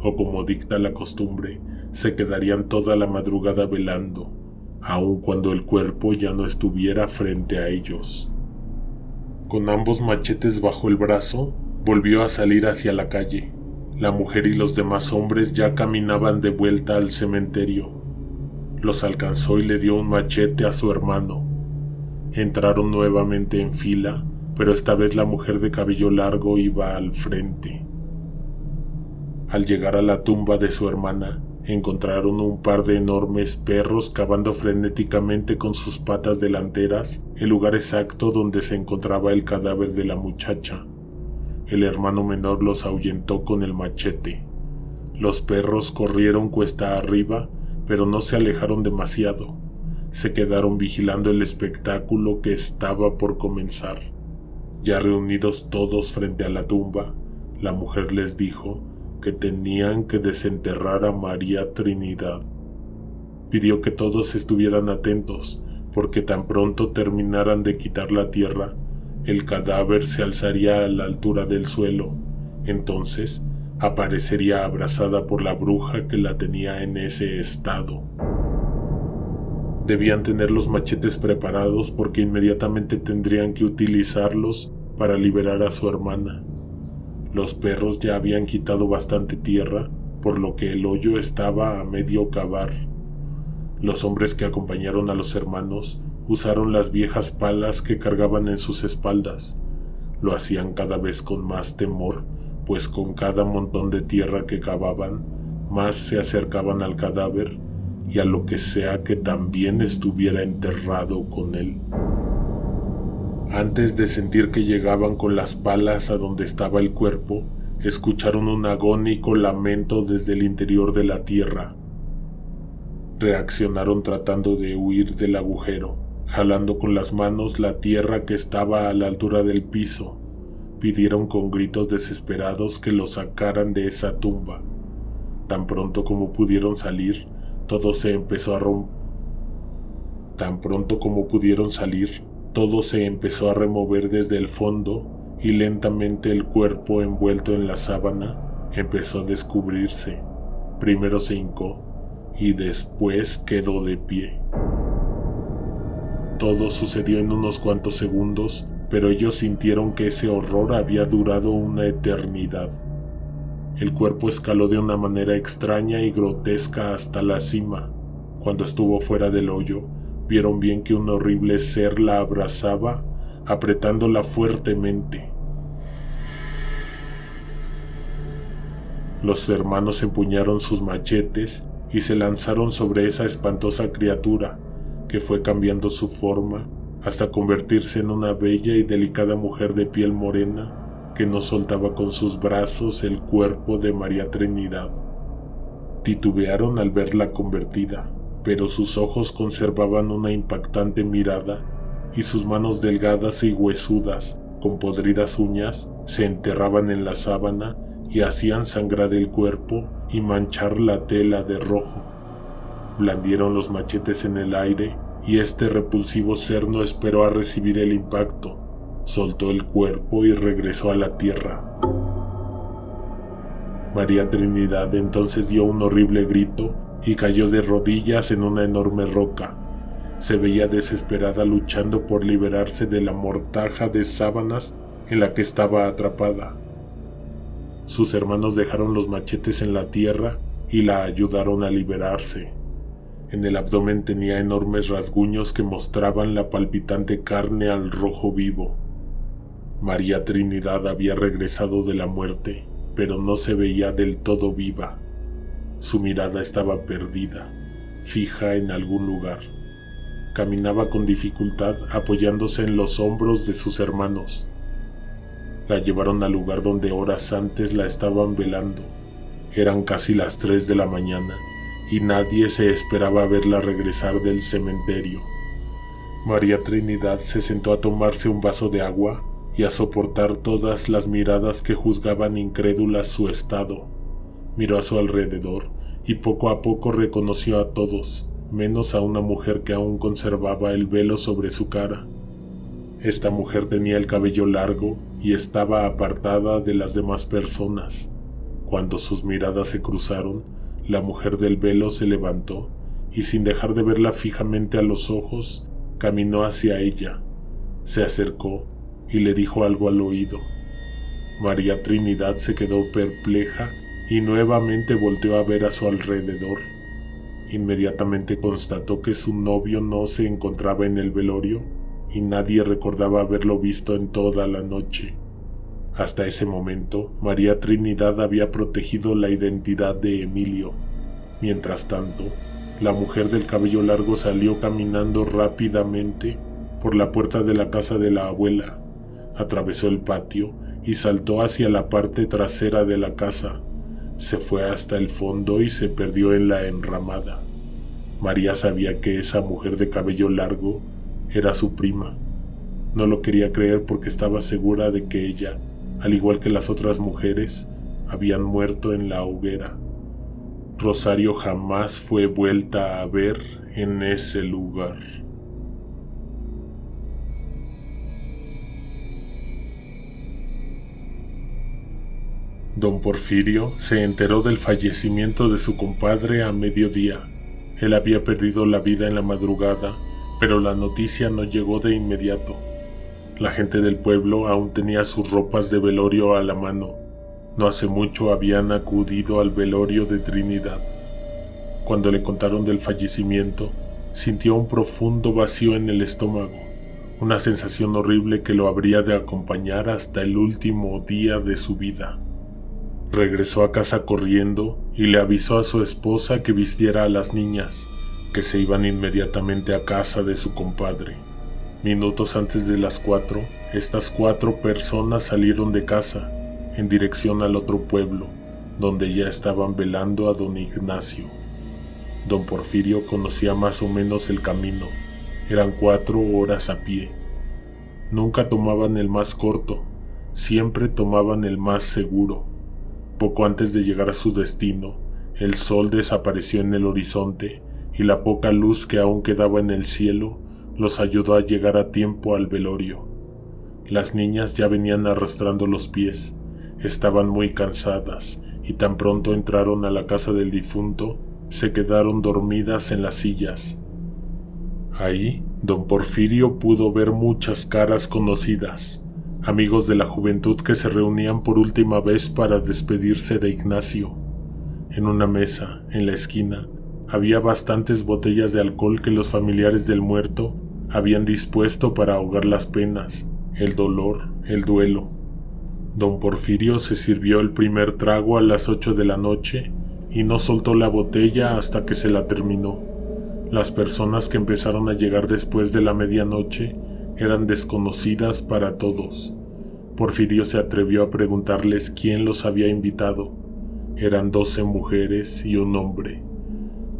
o como dicta la costumbre, se quedarían toda la madrugada velando, aun cuando el cuerpo ya no estuviera frente a ellos. Con ambos machetes bajo el brazo, volvió a salir hacia la calle. La mujer y los demás hombres ya caminaban de vuelta al cementerio. Los alcanzó y le dio un machete a su hermano. Entraron nuevamente en fila, pero esta vez la mujer de cabello largo iba al frente. Al llegar a la tumba de su hermana, encontraron un par de enormes perros cavando frenéticamente con sus patas delanteras el lugar exacto donde se encontraba el cadáver de la muchacha. El hermano menor los ahuyentó con el machete. Los perros corrieron cuesta arriba, pero no se alejaron demasiado. Se quedaron vigilando el espectáculo que estaba por comenzar. Ya reunidos todos frente a la tumba, la mujer les dijo que tenían que desenterrar a María Trinidad. Pidió que todos estuvieran atentos, porque tan pronto terminaran de quitar la tierra, el cadáver se alzaría a la altura del suelo. Entonces aparecería abrazada por la bruja que la tenía en ese estado. Debían tener los machetes preparados porque inmediatamente tendrían que utilizarlos para liberar a su hermana. Los perros ya habían quitado bastante tierra, por lo que el hoyo estaba a medio cavar. Los hombres que acompañaron a los hermanos usaron las viejas palas que cargaban en sus espaldas. Lo hacían cada vez con más temor, pues con cada montón de tierra que cavaban, más se acercaban al cadáver y a lo que sea que también estuviera enterrado con él. Antes de sentir que llegaban con las palas a donde estaba el cuerpo, escucharon un agónico lamento desde el interior de la tierra. Reaccionaron tratando de huir del agujero, jalando con las manos la tierra que estaba a la altura del piso. Pidieron con gritos desesperados que los sacaran de esa tumba. Tan pronto como pudieron salir, todo se empezó a remover desde el fondo y lentamente el cuerpo envuelto en la sábana empezó a descubrirse. Primero se hincó y después quedó de pie. Todo sucedió en unos cuantos segundos, pero ellos sintieron que ese horror había durado una eternidad. El cuerpo escaló de una manera extraña y grotesca hasta la cima. Cuando estuvo fuera del hoyo, vieron bien que un horrible ser la abrazaba, apretándola fuertemente. Los hermanos empuñaron sus machetes y se lanzaron sobre esa espantosa criatura, que fue cambiando su forma hasta convertirse en una bella y delicada mujer de piel morena que no soltaba con sus brazos el cuerpo de María Trinidad. Titubearon al verla convertida, pero sus ojos conservaban una impactante mirada y sus manos delgadas y huesudas, con podridas uñas, se enterraban en la sábana y hacían sangrar el cuerpo y manchar la tela de rojo. Blandieron los machetes en el aire y este repulsivo ser no esperó a recibir el impacto. Soltó el cuerpo y regresó a la tierra. María Trinidad entonces dio un horrible grito y cayó de rodillas en una enorme roca. Se veía desesperada luchando por liberarse de la mortaja de sábanas en la que estaba atrapada. Sus hermanos dejaron los machetes en la tierra y la ayudaron a liberarse. En el abdomen tenía enormes rasguños que mostraban la palpitante carne al rojo vivo. María Trinidad había regresado de la muerte, pero no se veía del todo viva. Su mirada estaba perdida, fija en algún lugar. Caminaba con dificultad apoyándose en los hombros de sus hermanos. La llevaron al lugar donde horas antes la estaban velando. Eran casi las 3 de la mañana y nadie se esperaba verla regresar del cementerio. María Trinidad se sentó a tomarse un vaso de agua y a soportar todas las miradas que juzgaban incrédulas su estado. Miró a su alrededor y poco a poco reconoció a todos, menos a una mujer que aún conservaba el velo sobre su cara. Esta mujer tenía el cabello largo y estaba apartada de las demás personas. Cuando sus miradas se cruzaron, la mujer del velo se levantó y sin dejar de verla fijamente a los ojos, caminó hacia ella. Se acercó y le dijo algo al oído. María Trinidad se quedó perpleja y nuevamente volteó a ver a su alrededor. Inmediatamente constató que su novio no se encontraba en el velorio y nadie recordaba haberlo visto en toda la noche. Hasta ese momento, María Trinidad había protegido la identidad de Emilio. Mientras tanto, la mujer del cabello largo salió caminando rápidamente por la puerta de la casa de la abuela. Atravesó el patio y saltó hacia la parte trasera de la casa. Se fue hasta el fondo y se perdió en la enramada. María sabía que esa mujer de cabello largo era su prima. No lo quería creer porque estaba segura de que ella, al igual que las otras mujeres, habían muerto en la hoguera. Rosario jamás fue vuelta a ver en ese lugar. Don Porfirio se enteró del fallecimiento de su compadre a mediodía. Él había perdido la vida en la madrugada, pero la noticia no llegó de inmediato. La gente del pueblo aún tenía sus ropas de velorio a la mano. No hace mucho habían acudido al velorio de Trinidad. Cuando le contaron del fallecimiento, sintió un profundo vacío en el estómago, una sensación horrible que lo habría de acompañar hasta el último día de su vida. Regresó a casa corriendo y le avisó a su esposa que vistiera a las niñas, que se iban inmediatamente a casa de su compadre. Minutos antes de las 4, estas 4 personas salieron de casa, en dirección al otro pueblo, donde ya estaban velando a don Ignacio. Don Porfirio conocía más o menos el camino. Eran 4 horas a pie. Nunca tomaban el más corto, siempre tomaban el más seguro. Poco antes de llegar a su destino, el sol desapareció en el horizonte y la poca luz que aún quedaba en el cielo los ayudó a llegar a tiempo al velorio. Las niñas ya venían arrastrando los pies, estaban muy cansadas y tan pronto entraron a la casa del difunto, se quedaron dormidas en las sillas. Ahí, don Porfirio pudo ver muchas caras conocidas, amigos de la juventud que se reunían por última vez para despedirse de Ignacio. En una mesa, en la esquina, había bastantes botellas de alcohol que los familiares del muerto habían dispuesto para ahogar las penas, el dolor, el duelo. Don Porfirio se sirvió el primer trago a las 8 de la noche y no soltó la botella hasta que se la terminó. Las personas que empezaron a llegar después de la medianoche eran desconocidas para todos. Porfirio se atrevió a preguntarles quién los había invitado. Eran 12 mujeres y un hombre.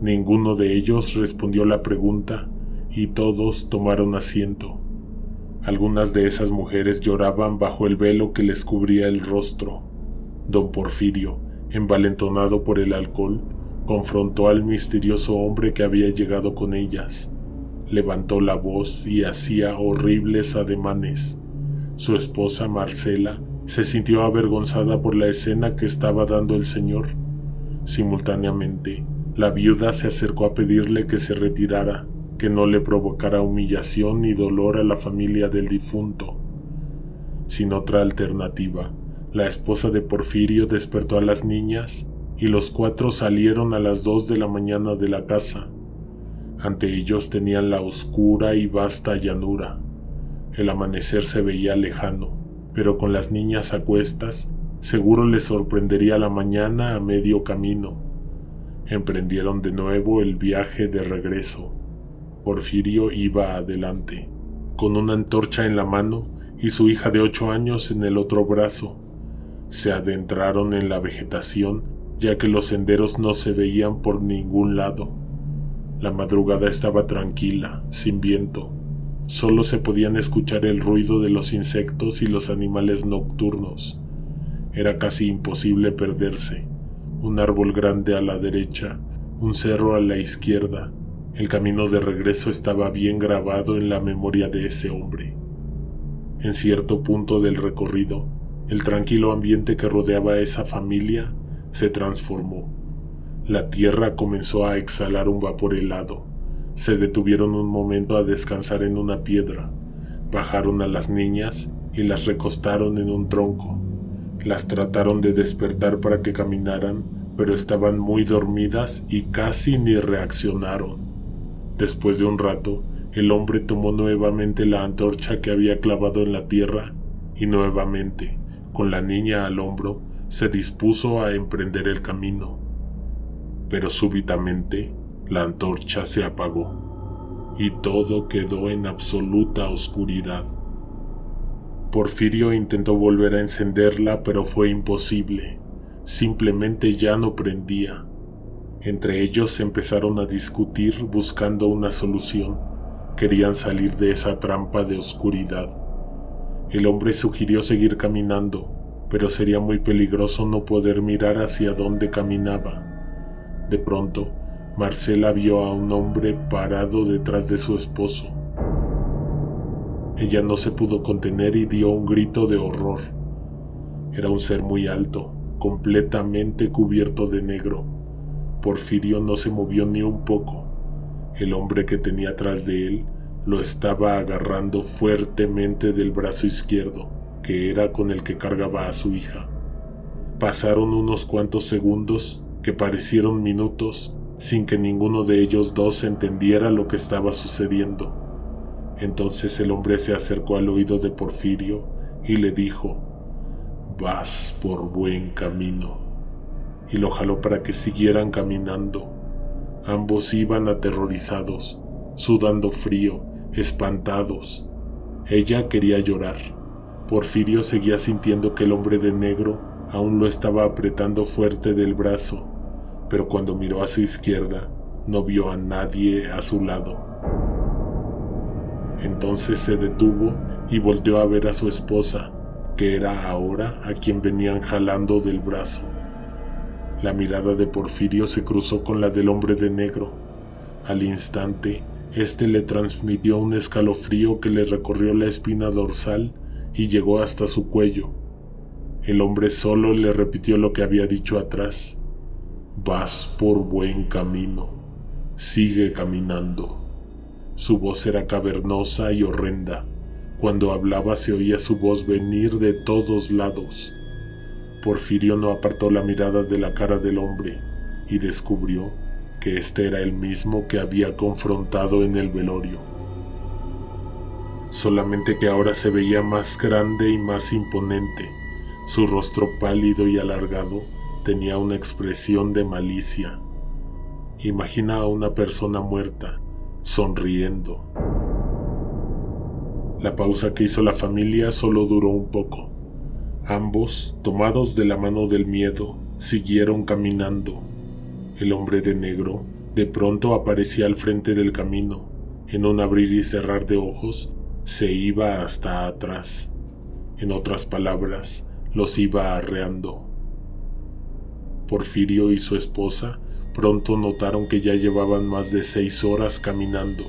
Ninguno de ellos respondió la pregunta y todos tomaron asiento. Algunas de esas mujeres lloraban bajo el velo que les cubría el rostro. Don Porfirio, envalentonado por el alcohol, confrontó al misterioso hombre que había llegado con ellas. Levantó la voz y hacía horribles ademanes. Su esposa, Marcela, se sintió avergonzada por la escena que estaba dando el señor. Simultáneamente, la viuda se acercó a pedirle que se retirara, que no le provocara humillación ni dolor a la familia del difunto. Sin otra alternativa, la esposa de Porfirio despertó a las niñas y los 4 salieron a las 2 de la mañana de la casa. Ante ellos tenían la oscura y vasta llanura. El amanecer se veía lejano, pero con las niñas a cuestas, seguro les sorprendería la mañana a medio camino. Emprendieron de nuevo el viaje de regreso. Porfirio iba adelante, con una antorcha en la mano y su hija de 8 años en el otro brazo. Se adentraron en la vegetación, ya que los senderos no se veían por ningún lado. La madrugada estaba tranquila, sin viento. Solo se podían escuchar el ruido de los insectos y los animales nocturnos. Era casi imposible perderse. Un árbol grande a la derecha, un cerro a la izquierda. El camino de regreso estaba bien grabado en la memoria de ese hombre. En cierto punto del recorrido, el tranquilo ambiente que rodeaba a esa familia se transformó. La tierra comenzó a exhalar un vapor helado. Se detuvieron un momento a descansar en una piedra. Bajaron a las niñas y las recostaron en un tronco. Las trataron de despertar para que caminaran, pero estaban muy dormidas y casi ni reaccionaron. Después de un rato, el hombre tomó nuevamente la antorcha que había clavado en la tierra y nuevamente, con la niña al hombro, se dispuso a emprender el camino. Pero súbitamente, la antorcha se apagó y todo quedó en absoluta oscuridad. Porfirio intentó volver a encenderla, pero fue imposible. Simplemente ya no prendía. Entre ellos empezaron a discutir buscando una solución. Querían salir de esa trampa de oscuridad. El hombre sugirió seguir caminando, pero sería muy peligroso no poder mirar hacia dónde caminaba. De pronto, Marcela vio a un hombre parado detrás de su esposo. Ella no se pudo contener y dio un grito de horror. Era un ser muy alto, completamente cubierto de negro. Porfirio no se movió ni un poco. El hombre que tenía atrás de él lo estaba agarrando fuertemente del brazo izquierdo, que era con el que cargaba a su hija. Pasaron unos cuantos segundos que parecieron minutos sin que ninguno de ellos dos entendiera lo que estaba sucediendo. Entonces el hombre se acercó al oído de Porfirio y le dijo: «Vas por buen camino», y lo jaló para que siguieran caminando. Ambos iban aterrorizados, sudando frío, espantados. Ella quería llorar. Porfirio seguía sintiendo que el hombre de negro aún lo estaba apretando fuerte del brazo, pero cuando miró a su izquierda no vio a nadie a su lado. Entonces se detuvo y volteó a ver a su esposa, que era ahora a quien venían jalando del brazo. La mirada de Porfirio se cruzó con la del hombre de negro. Al instante, este le transmitió un escalofrío que le recorrió la espina dorsal y llegó hasta su cuello. El hombre solo le repitió lo que había dicho atrás: «Vas por buen camino, sigue caminando». Su voz era cavernosa y horrenda. Cuando hablaba se oía su voz venir de todos lados. Porfirio no apartó la mirada de la cara del hombre y descubrió que este era el mismo que había confrontado en el velorio. Solamente que ahora se veía más grande y más imponente. Su rostro pálido y alargado tenía una expresión de malicia. Imagina a una persona muerta, sonriendo. La pausa que hizo la familia solo duró un poco. Ambos, tomados de la mano del miedo, siguieron caminando. El hombre de negro de pronto aparecía al frente del camino. En un abrir y cerrar de ojos, se iba hasta atrás. En otras palabras, los iba arreando. Porfirio y su esposa pronto notaron que ya llevaban más de 6 horas caminando.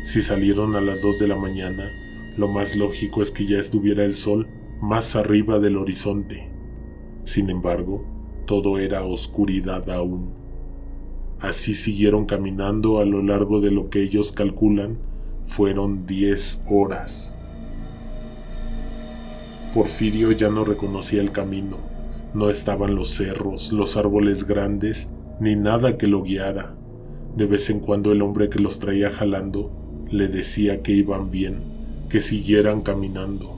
Si salieron a las 2 de la mañana, lo más lógico es que ya estuviera el sol más arriba del horizonte. Sin embargo, todo era oscuridad aún. Así siguieron caminando a lo largo de lo que ellos calculan fueron 10 horas. Porfirio ya no reconocía el camino. No estaban los cerros, los árboles grandes, ni nada que lo guiara. De vez en cuando el hombre que los traía jalando le decía que iban bien, que siguieran caminando.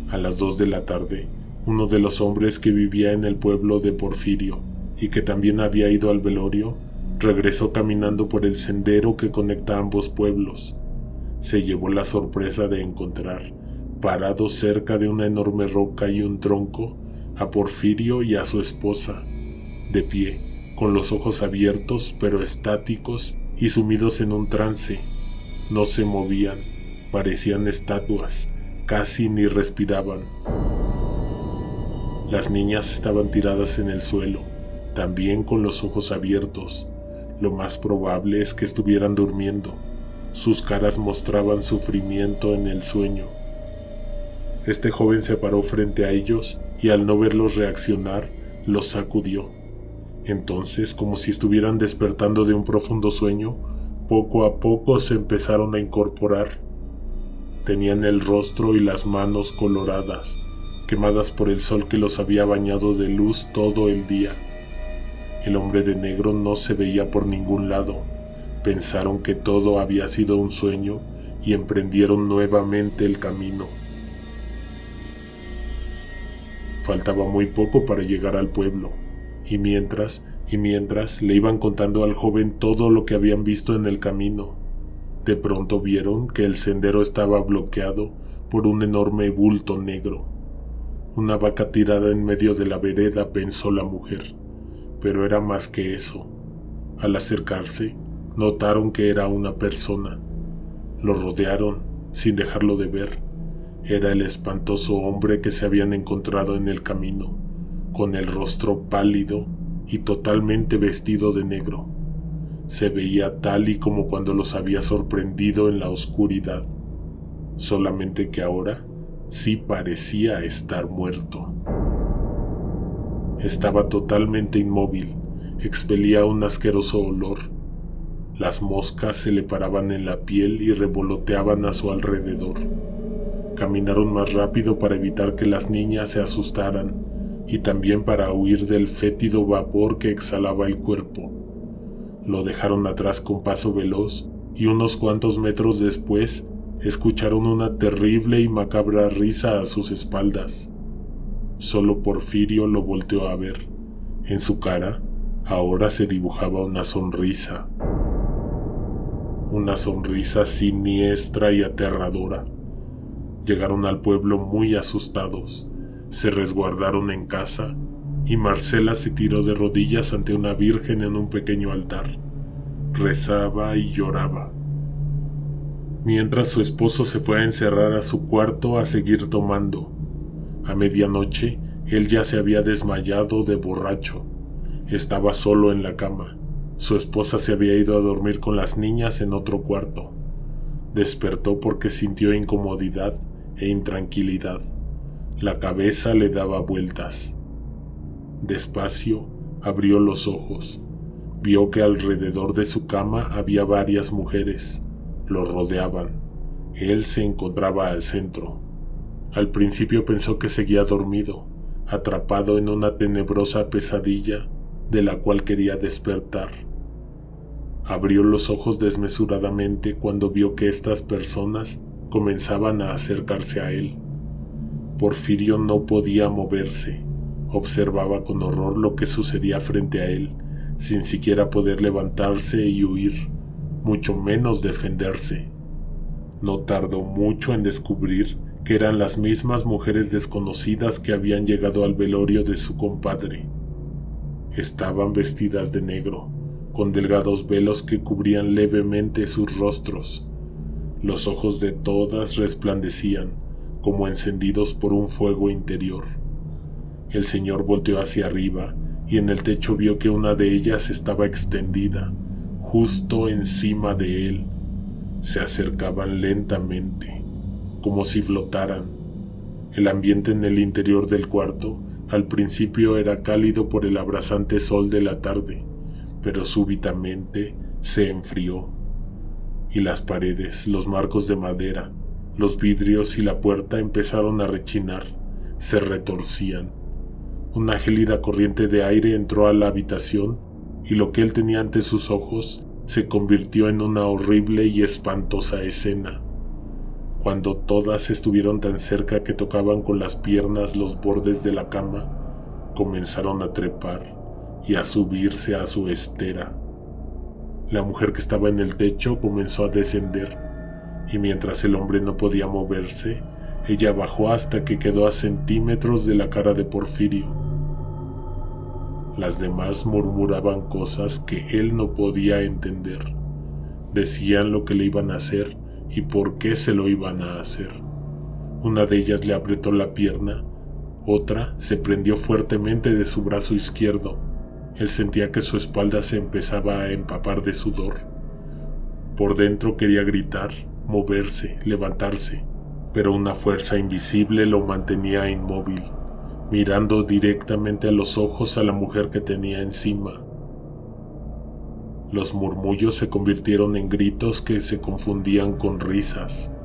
A las 2 de la tarde, uno de los hombres que vivía en el pueblo de Porfirio y que también había ido al velorio, regresó caminando por el sendero que conecta ambos pueblos. Se llevó la sorpresa de encontrar, parados cerca de una enorme roca y un tronco, a Porfirio y a su esposa, de pie, con los ojos abiertos pero estáticos y sumidos en un trance. No se movían, parecían estatuas, casi ni respiraban. Las niñas estaban tiradas en el suelo, también con los ojos abiertos. Lo más probable es que estuvieran durmiendo. Sus caras mostraban sufrimiento en el sueño. Este joven se paró frente a ellos y al no verlos reaccionar, los sacudió. Entonces, como si estuvieran despertando de un profundo sueño, poco a poco se empezaron a incorporar. Tenían el rostro y las manos coloradas, quemadas por el sol que los había bañado de luz todo el día. El hombre de negro no se veía por ningún lado. Pensaron que todo había sido un sueño y emprendieron nuevamente el camino. Faltaba muy poco para llegar al pueblo, y mientras le iban contando al joven todo lo que habían visto en el camino. De pronto vieron que el sendero estaba bloqueado por un enorme bulto negro. Una vaca tirada en medio de la vereda, pensó la mujer, pero era más que eso. Al acercarse, notaron que era una persona. Lo rodearon, sin dejarlo de ver. Era el espantoso hombre que se habían encontrado en el camino, con el rostro pálido y totalmente vestido de negro. Se veía tal y como cuando los había sorprendido en la oscuridad, solamente que ahora sí parecía estar muerto. Estaba totalmente inmóvil, expelía un asqueroso olor. Las moscas se le paraban en la piel y revoloteaban a su alrededor. Caminaron más rápido para evitar que las niñas se asustaran y también para huir del fétido vapor que exhalaba el cuerpo. Lo dejaron atrás con paso veloz y unos cuantos metros después escucharon una terrible y macabra risa a sus espaldas. Solo Porfirio lo volteó a ver. En su cara ahora se dibujaba una sonrisa siniestra y aterradora. Llegaron al pueblo muy asustados, se resguardaron en casa y Marcela se tiró de rodillas ante una virgen en un pequeño altar. Rezaba y lloraba, mientras su esposo se fue a encerrar a su cuarto a seguir tomando. A medianoche, él ya se había desmayado de borracho. Estaba solo en la cama. Su esposa se había ido a dormir con las niñas en otro cuarto. Despertó porque sintió incomodidad e intranquilidad. La cabeza le daba vueltas. Despacio abrió los ojos. Vio que alrededor de su cama había varias mujeres. Lo rodeaban. Él se encontraba al centro. Al principio pensó que seguía dormido, atrapado en una tenebrosa pesadilla de la cual quería despertar. Abrió los ojos desmesuradamente cuando vio que estas personas comenzaban a acercarse a él. Porfirio no podía moverse. Observaba con horror lo que sucedía frente a él, sin siquiera poder levantarse y huir, mucho menos defenderse. No tardó mucho en descubrir que eran las mismas mujeres desconocidas que habían llegado al velorio de su compadre. Estaban vestidas de negro, con delgados velos que cubrían levemente sus rostros. Los ojos de todas resplandecían, como encendidos por un fuego interior. El señor volteó hacia arriba y en el techo vio que una de ellas estaba extendida, justo encima de él. Se acercaban lentamente, como si flotaran. El ambiente en el interior del cuarto al principio era cálido por el abrasante sol de la tarde, pero súbitamente se enfrió, y las paredes, los marcos de madera, los vidrios y la puerta empezaron a rechinar, se retorcían. Una gélida corriente de aire entró a la habitación y lo que él tenía ante sus ojos se convirtió en una horrible y espantosa escena. Cuando todas estuvieron tan cerca que tocaban con las piernas los bordes de la cama, comenzaron a trepar y a subirse a su estera. La mujer que estaba en el techo comenzó a descender, y mientras el hombre no podía moverse, ella bajó hasta que quedó a centímetros de la cara de Porfirio. Las demás murmuraban cosas que él no podía entender. Decían lo que le iban a hacer y por qué se lo iban a hacer. Una de ellas le apretó la pierna, otra se prendió fuertemente de su brazo izquierdo. Él sentía que su espalda se empezaba a empapar de sudor. Por dentro quería gritar, moverse, levantarse, pero una fuerza invisible lo mantenía inmóvil, mirando directamente a los ojos a la mujer que tenía encima. Los murmullos se convirtieron en gritos que se confundían con risas.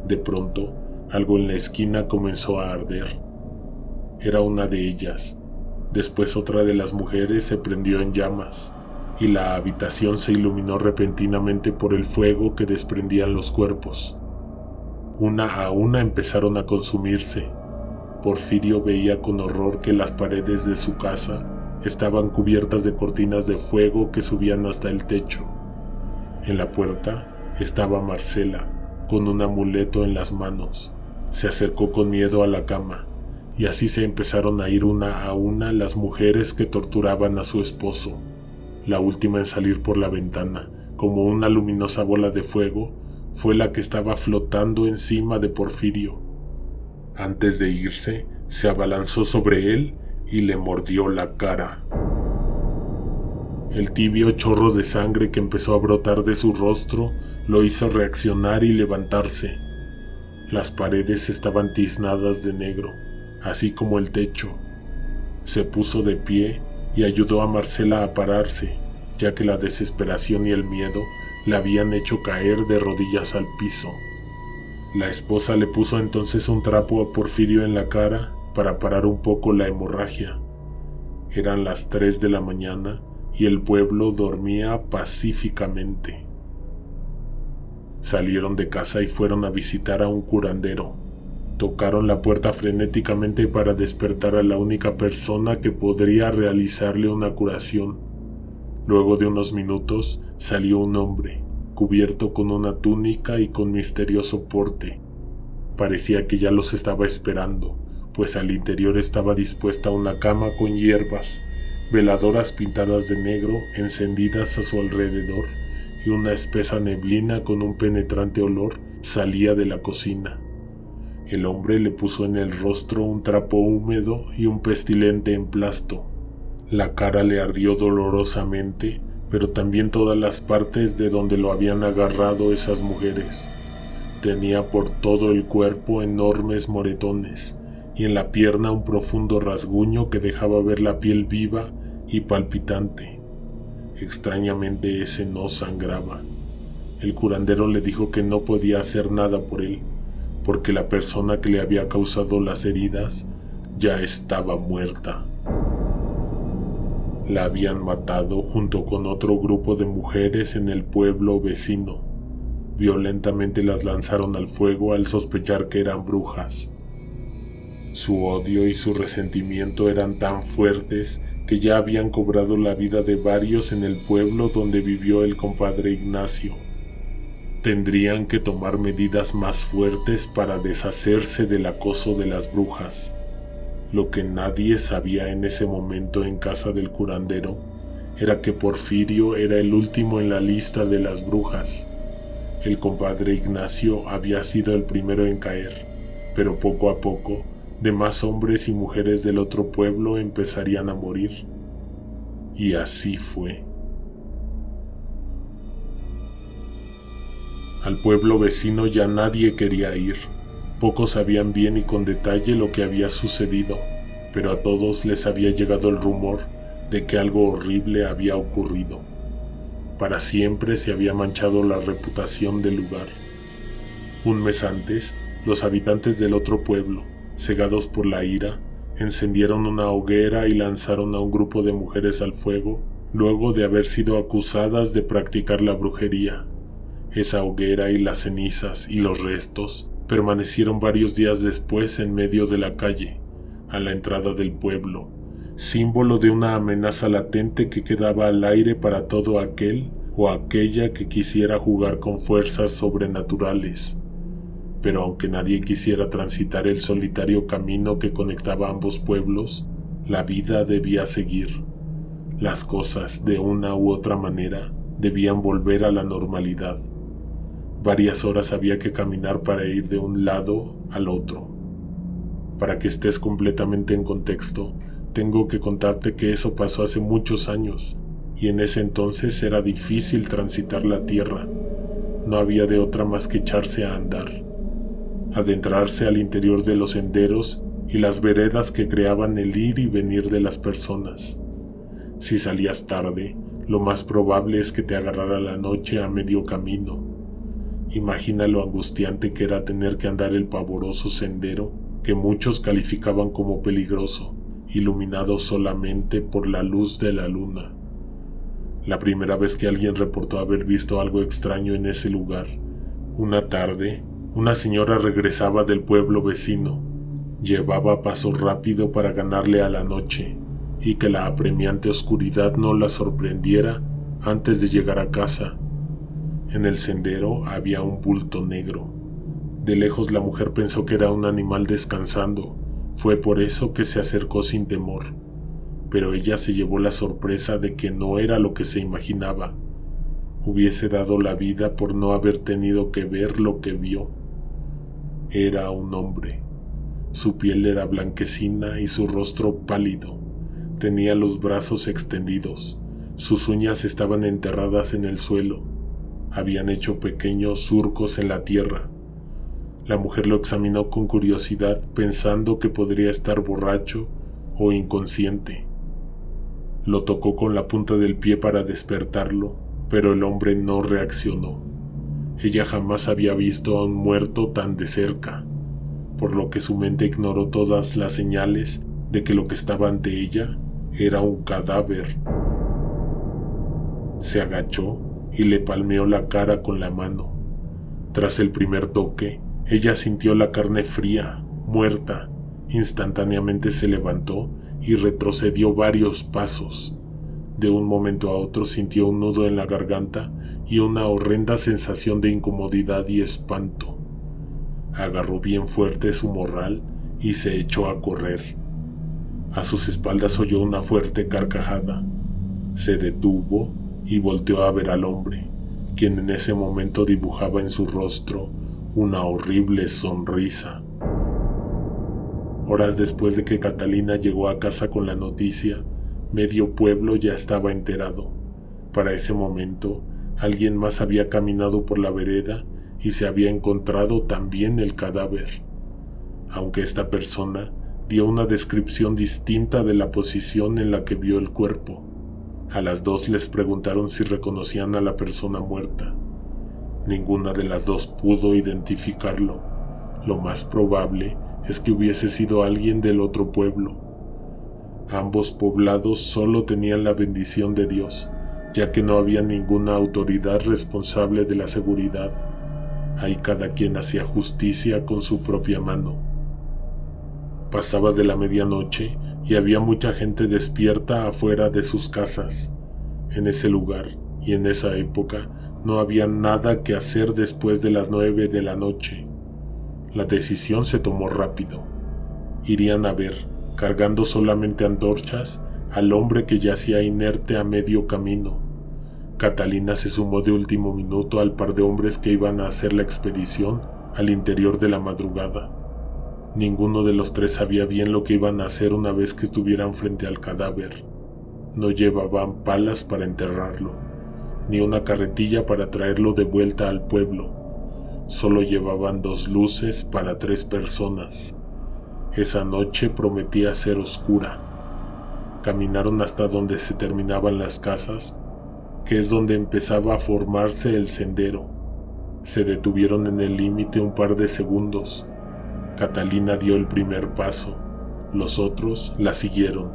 De pronto, algo en la esquina comenzó a arder. Era una de ellas. Después otra de las mujeres se prendió en llamas, y la habitación se iluminó repentinamente por el fuego que desprendían los cuerpos. Una a una empezaron a consumirse. Porfirio veía con horror que las paredes de su casa estaban cubiertas de cortinas de fuego que subían hasta el techo. En la puerta estaba Marcela, con un amuleto en las manos. Se acercó con miedo a la cama, y así se empezaron a ir una a una las mujeres que torturaban a su esposo. La última en salir por la ventana, como una luminosa bola de fuego, fue la que estaba flotando encima de Porfirio. Antes de irse, se abalanzó sobre él y le mordió la cara. El tibio chorro de sangre que empezó a brotar de su rostro lo hizo reaccionar y levantarse. Las paredes estaban tiznadas de negro, así como el techo. Se puso de pie y ayudó a Marcela a pararse, ya que la desesperación y el miedo la habían hecho caer de rodillas al piso. La esposa le puso entonces un trapo a Porfirio en la cara para parar un poco la hemorragia. Eran las 3 de la mañana y el pueblo dormía pacíficamente. Salieron de casa y fueron a visitar a un curandero. Tocaron la puerta frenéticamente para despertar a la única persona que podría realizarle una curación. Luego de unos minutos salió un hombre, cubierto con una túnica y con misterioso porte. Parecía que ya los estaba esperando, pues al interior estaba dispuesta una cama con hierbas, veladoras pintadas de negro encendidas a su alrededor, y una espesa neblina con un penetrante olor salía de la cocina. El hombre le puso en el rostro un trapo húmedo y un pestilente emplasto. La cara le ardió dolorosamente, pero también todas las partes de donde lo habían agarrado esas mujeres. Tenía por todo el cuerpo enormes moretones, y en la pierna un profundo rasguño que dejaba ver la piel viva y palpitante. Extrañamente ese no sangraba. El curandero le dijo que no podía hacer nada por él, porque la persona que le había causado las heridas ya estaba muerta. La habían matado junto con otro grupo de mujeres en el pueblo vecino. Violentamente las lanzaron al fuego al sospechar que eran brujas. Su odio y su resentimiento eran tan fuertes que ya habían cobrado la vida de varios en el pueblo donde vivió el compadre Ignacio. Tendrían que tomar medidas más fuertes para deshacerse del acoso de las brujas. Lo que nadie sabía en ese momento en casa del curandero era que Porfirio era el último en la lista de las brujas. El compadre Ignacio había sido el primero en caer, pero poco a poco, demás hombres y mujeres del otro pueblo empezarían a morir. Y así fue. Al pueblo vecino ya nadie quería ir. Pocos sabían bien y con detalle lo que había sucedido, pero a todos les había llegado el rumor de que algo horrible había ocurrido. Para siempre se había manchado la reputación del lugar. Un mes antes, los habitantes del otro pueblo, cegados por la ira, encendieron una hoguera y lanzaron a un grupo de mujeres al fuego, luego de haber sido acusadas de practicar la brujería. Esa hoguera y las cenizas y los restos permanecieron varios días después en medio de la calle, a la entrada del pueblo, símbolo de una amenaza latente que quedaba al aire para todo aquel o aquella que quisiera jugar con fuerzas sobrenaturales. Pero aunque nadie quisiera transitar el solitario camino que conectaba ambos pueblos, la vida debía seguir. Las cosas, de una u otra manera, debían volver a la normalidad. Varias horas había que caminar para ir de un lado al otro. Para que estés completamente en contexto, tengo que contarte que eso pasó hace muchos años, y en ese entonces era difícil transitar la tierra. No había de otra más que echarse a andar, adentrarse al interior de los senderos y las veredas que creaban el ir y venir de las personas. Si salías tarde, lo más probable es que te agarrara la noche a medio camino. Imagina lo angustiante que era tener que andar el pavoroso sendero que muchos calificaban como peligroso, iluminado solamente por la luz de la luna. La primera vez que alguien reportó haber visto algo extraño en ese lugar, una tarde, una señora regresaba del pueblo vecino. Llevaba paso rápido para ganarle a la noche, y que la apremiante oscuridad no la sorprendiera antes de llegar a casa. En el sendero había un bulto negro. De lejos la mujer pensó que era un animal descansando. Fue por eso que se acercó sin temor. Pero ella se llevó la sorpresa de que no era lo que se imaginaba. Hubiese dado la vida por no haber tenido que ver lo que vio. Era un hombre. Su piel era blanquecina y su rostro pálido. Tenía los brazos extendidos. Sus uñas estaban enterradas en el suelo. Habían hecho pequeños surcos en la tierra. La mujer lo examinó con curiosidad, pensando que podría estar borracho o inconsciente. Lo tocó con la punta del pie para despertarlo, pero el hombre no reaccionó. Ella jamás había visto a un muerto tan de cerca, por lo que su mente ignoró todas las señales de que lo que estaba ante ella era un cadáver. Se agachó y le palmeó la cara con la mano. Tras el primer toque, ella sintió la carne fría, muerta. Instantáneamente se levantó y retrocedió varios pasos. De un momento a otro sintió un nudo en la garganta y una horrenda sensación de incomodidad y espanto. Agarró bien fuerte su morral y se echó a correr. A sus espaldas oyó una fuerte carcajada. Se detuvo y volteó a ver al hombre, quien en ese momento dibujaba en su rostro una horrible sonrisa. Horas después de que Catalina llegó a casa con la noticia, medio pueblo ya estaba enterado. Para ese momento, alguien más había caminado por la vereda y se había encontrado también el cadáver. Aunque esta persona dio una descripción distinta de la posición en la que vio el cuerpo. A las dos les preguntaron si reconocían a la persona muerta. Ninguna de las dos pudo identificarlo. Lo más probable es que hubiese sido alguien del otro pueblo. Ambos poblados solo tenían la bendición de Dios, ya que no había ninguna autoridad responsable de la seguridad. Ahí cada quien hacía justicia con su propia mano. Pasaba de la medianoche y había mucha gente despierta afuera de sus casas. En ese lugar y en esa época no había nada que hacer después de las 9 de la noche. La decisión se tomó rápido. Irían a ver, cargando solamente antorchas, al hombre que yacía inerte a medio camino. Catalina se sumó de último minuto al par de hombres que iban a hacer la expedición al interior de la madrugada. Ninguno de los tres sabía bien lo que iban a hacer una vez que estuvieran frente al cadáver. No llevaban palas para enterrarlo, ni una carretilla para traerlo de vuelta al pueblo. Solo llevaban 2 luces para 3 personas. Esa noche prometía ser oscura. Caminaron hasta donde se terminaban las casas, que es donde empezaba a formarse el sendero. Se detuvieron en el límite un par de segundos. Catalina dio el primer paso. Los otros la siguieron.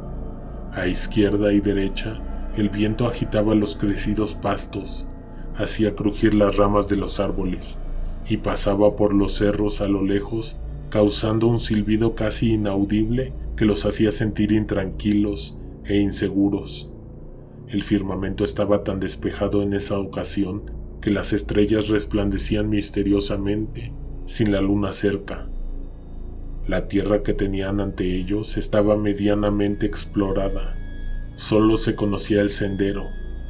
A izquierda y derecha, el viento agitaba los crecidos pastos, hacía crujir las ramas de los árboles y pasaba por los cerros a lo lejos, causando un silbido casi inaudible que los hacía sentir intranquilos e inseguros. El firmamento estaba tan despejado en esa ocasión que las estrellas resplandecían misteriosamente, sin la luna cerca. La tierra que tenían ante ellos estaba medianamente explorada. Solo se conocía el sendero,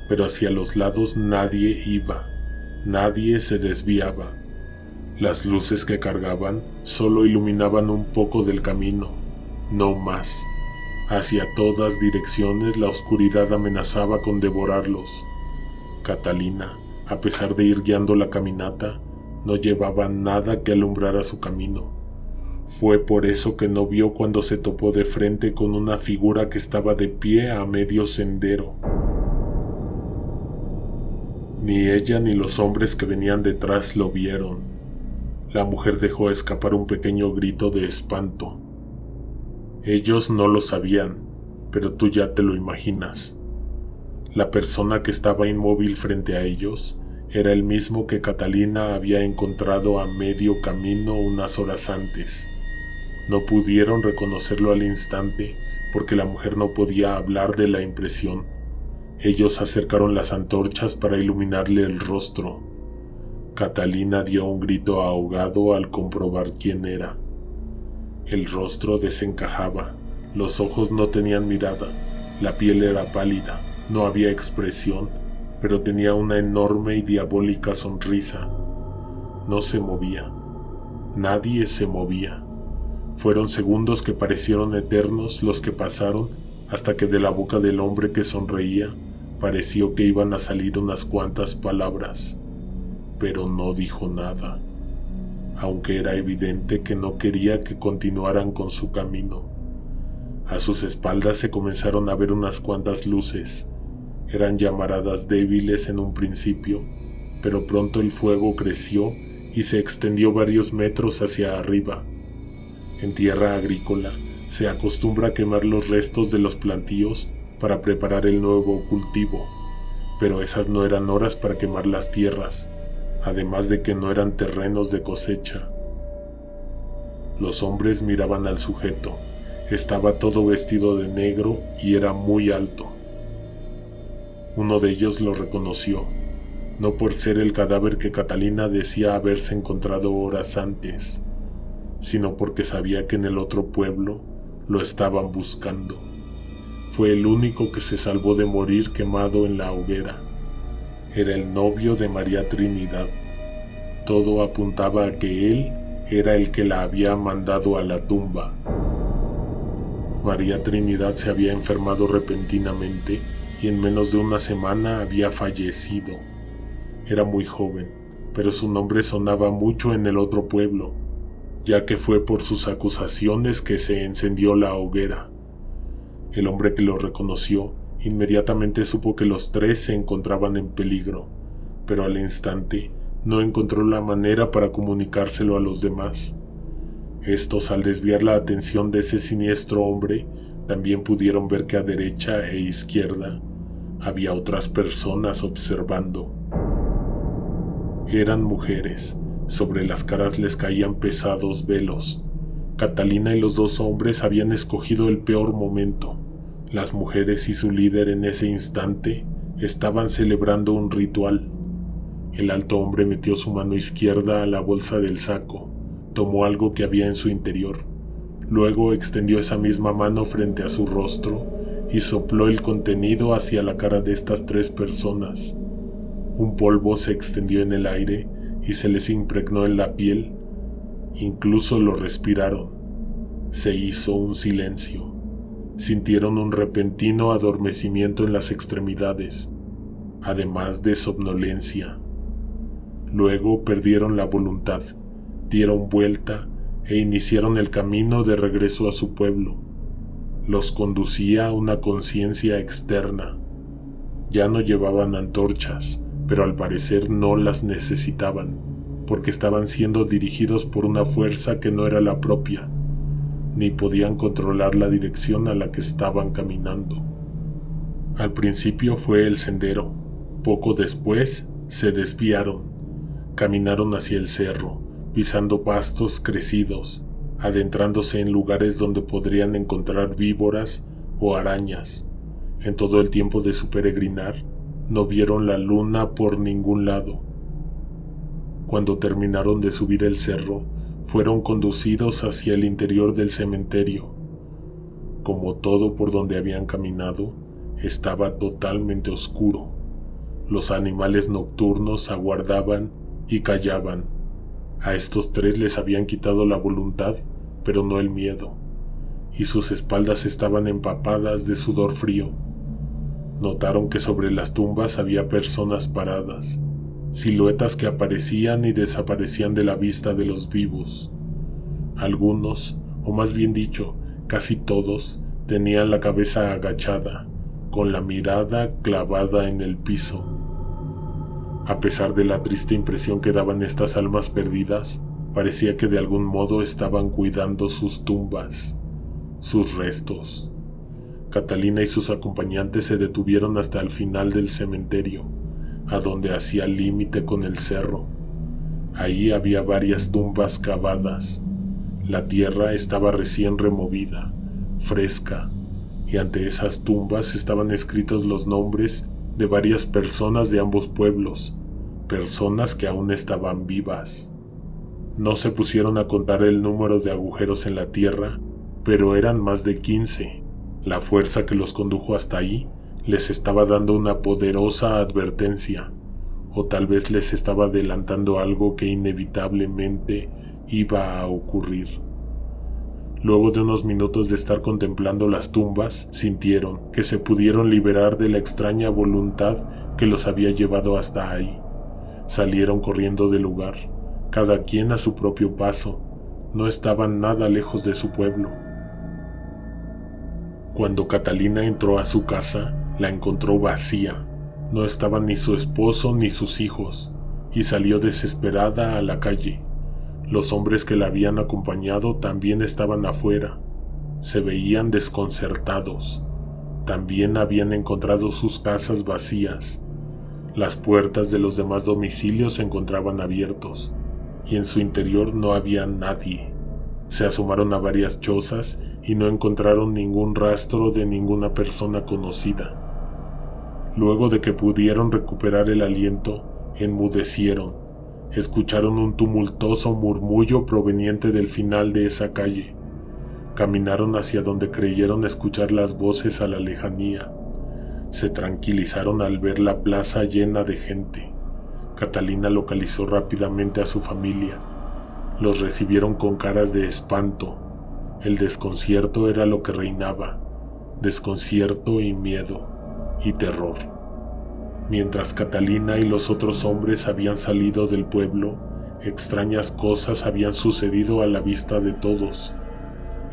pero hacia los lados nadie iba, nadie se desviaba. Las luces que cargaban solo iluminaban un poco del camino, no más. Hacia todas direcciones la oscuridad amenazaba con devorarlos. Catalina, a pesar de ir guiando la caminata, no llevaba nada que alumbrara su camino. Fue por eso que no vio cuando se topó de frente con una figura que estaba de pie a medio sendero. Ni ella ni los hombres que venían detrás lo vieron. La mujer dejó escapar un pequeño grito de espanto. Ellos no lo sabían, pero tú ya te lo imaginas. La persona que estaba inmóvil frente a ellos era el mismo que Catalina había encontrado a medio camino unas horas antes. No pudieron reconocerlo al instante porque la mujer no podía hablar de la impresión. Ellos acercaron las antorchas para iluminarle el rostro. Catalina dio un grito ahogado al comprobar quién era. El rostro desencajaba, los ojos no tenían mirada, la piel era pálida, no había expresión, pero tenía una enorme y diabólica sonrisa. No se movía, nadie se movía. Fueron segundos que parecieron eternos los que pasaron hasta que de la boca del hombre que sonreía pareció que iban a salir unas cuantas palabras, pero no dijo nada, aunque era evidente que no quería que continuaran con su camino. A sus espaldas se comenzaron a ver unas cuantas luces. Eran llamaradas débiles en un principio, pero pronto el fuego creció y se extendió varios metros hacia arriba. En tierra agrícola se acostumbra a quemar los restos de los plantíos para preparar el nuevo cultivo, pero esas no eran horas para quemar las tierras, además de que no eran terrenos de cosecha. Los hombres miraban al sujeto. Estaba todo vestido de negro y era muy alto. Uno de ellos lo reconoció, no por ser el cadáver que Catalina decía haberse encontrado horas antes, sino porque sabía que en el otro pueblo lo estaban buscando. Fue el único que se salvó de morir quemado en la hoguera. Era el novio de María Trinidad. Todo apuntaba a que él era el que la había mandado a la tumba. María Trinidad se había enfermado repentinamente y en menos de una semana había fallecido. Era muy joven, pero su nombre sonaba mucho en el otro pueblo, ya que fue por sus acusaciones que se encendió la hoguera. El hombre que lo reconoció inmediatamente supo que los tres se encontraban en peligro, pero al instante no encontró la manera para comunicárselo a los demás. Estos, al desviar la atención de ese siniestro hombre, también pudieron ver que a derecha e izquierda había otras personas observando. Eran mujeres. Sobre las caras les caían pesados velos. Catalina y los dos hombres habían escogido el peor momento. Las mujeres y su líder en ese instante estaban celebrando un ritual. El alto hombre metió su mano izquierda a la bolsa del saco, tomó algo que había en su interior. Luego extendió esa misma mano frente a su rostro y sopló el contenido hacia la cara de estas tres personas. Un polvo se extendió en el aire y se les impregnó en la piel. Incluso lo respiraron. Se hizo un silencio. Sintieron un repentino adormecimiento en las extremidades, además de somnolencia. Luego perdieron la voluntad, dieron vuelta e iniciaron el camino de regreso a su pueblo. Los conducía una conciencia externa. Ya no llevaban antorchas, pero al parecer no las necesitaban, porque estaban siendo dirigidos por una fuerza que no era la propia, ni podían controlar la dirección a la que estaban caminando. Al principio fue el sendero, poco después se desviaron, caminaron hacia el cerro, pisando pastos crecidos, adentrándose en lugares donde podrían encontrar víboras o arañas. En todo el tiempo de su peregrinar, no vieron la luna por ningún lado. Cuando terminaron de subir el cerro, fueron conducidos hacia el interior del cementerio. Como todo por donde habían caminado, estaba totalmente oscuro. Los animales nocturnos aguardaban y callaban. A estos tres les habían quitado la voluntad, pero no el miedo, y sus espaldas estaban empapadas de sudor frío. Notaron que sobre las tumbas había personas paradas, siluetas que aparecían y desaparecían de la vista de los vivos. Algunos, o más bien dicho, casi todos, tenían la cabeza agachada, con la mirada clavada en el piso. A pesar de la triste impresión que daban estas almas perdidas, parecía que de algún modo estaban cuidando sus tumbas, sus restos. Catalina y sus acompañantes se detuvieron hasta el final del cementerio, a donde hacía límite con el cerro. Ahí había varias tumbas cavadas. La tierra estaba recién removida, fresca, y ante esas tumbas estaban escritos los nombres de varias personas de ambos pueblos, personas que aún estaban vivas. No se pusieron a contar el número de agujeros en la tierra, pero eran más de 15. La fuerza que los condujo hasta ahí les estaba dando una poderosa advertencia, o tal vez les estaba adelantando algo que inevitablemente iba a ocurrir. Luego de unos minutos de estar contemplando las tumbas, sintieron que se pudieron liberar de la extraña voluntad que los había llevado hasta ahí. Salieron corriendo del lugar, cada quien a su propio paso. No estaban nada lejos de su pueblo. Cuando Catalina entró a su casa, la encontró vacía. No estaban ni su esposo ni sus hijos, y salió desesperada a la calle. Los hombres que la habían acompañado también estaban afuera. Se veían desconcertados. También habían encontrado sus casas vacías. Las puertas de los demás domicilios se encontraban abiertos, y en su interior no había nadie. Se asomaron a varias chozas y no encontraron ningún rastro de ninguna persona conocida. Luego de que pudieron recuperar el aliento, enmudecieron. Escucharon un tumultuoso murmullo proveniente del final de esa calle. Caminaron hacia donde creyeron escuchar las voces a la lejanía. Se tranquilizaron al ver la plaza llena de gente. Catalina localizó rápidamente a su familia. Los recibieron con caras de espanto. El desconcierto era lo que reinaba. Desconcierto y miedo y terror. Mientras Catalina y los otros hombres habían salido del pueblo, extrañas cosas habían sucedido a la vista de todos.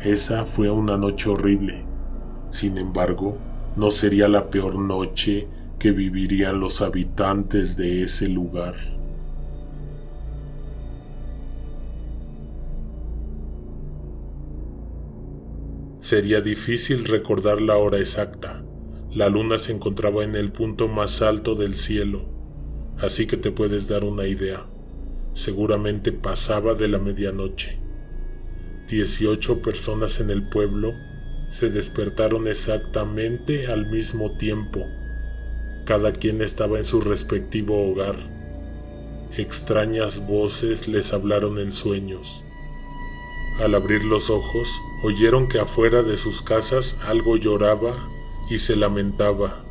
Esa fue una noche horrible. Sin embargo, no sería la peor noche que vivirían los habitantes de ese lugar. Sería difícil recordar la hora exacta. La luna se encontraba en el punto más alto del cielo, así que te puedes dar una idea. Seguramente pasaba de la medianoche. 18 personas en el pueblo se despertaron exactamente al mismo tiempo. Cada quien estaba en su respectivo hogar. Extrañas voces les hablaron en sueños. Al abrir los ojos, oyeron que afuera de sus casas algo lloraba y se lamentaba.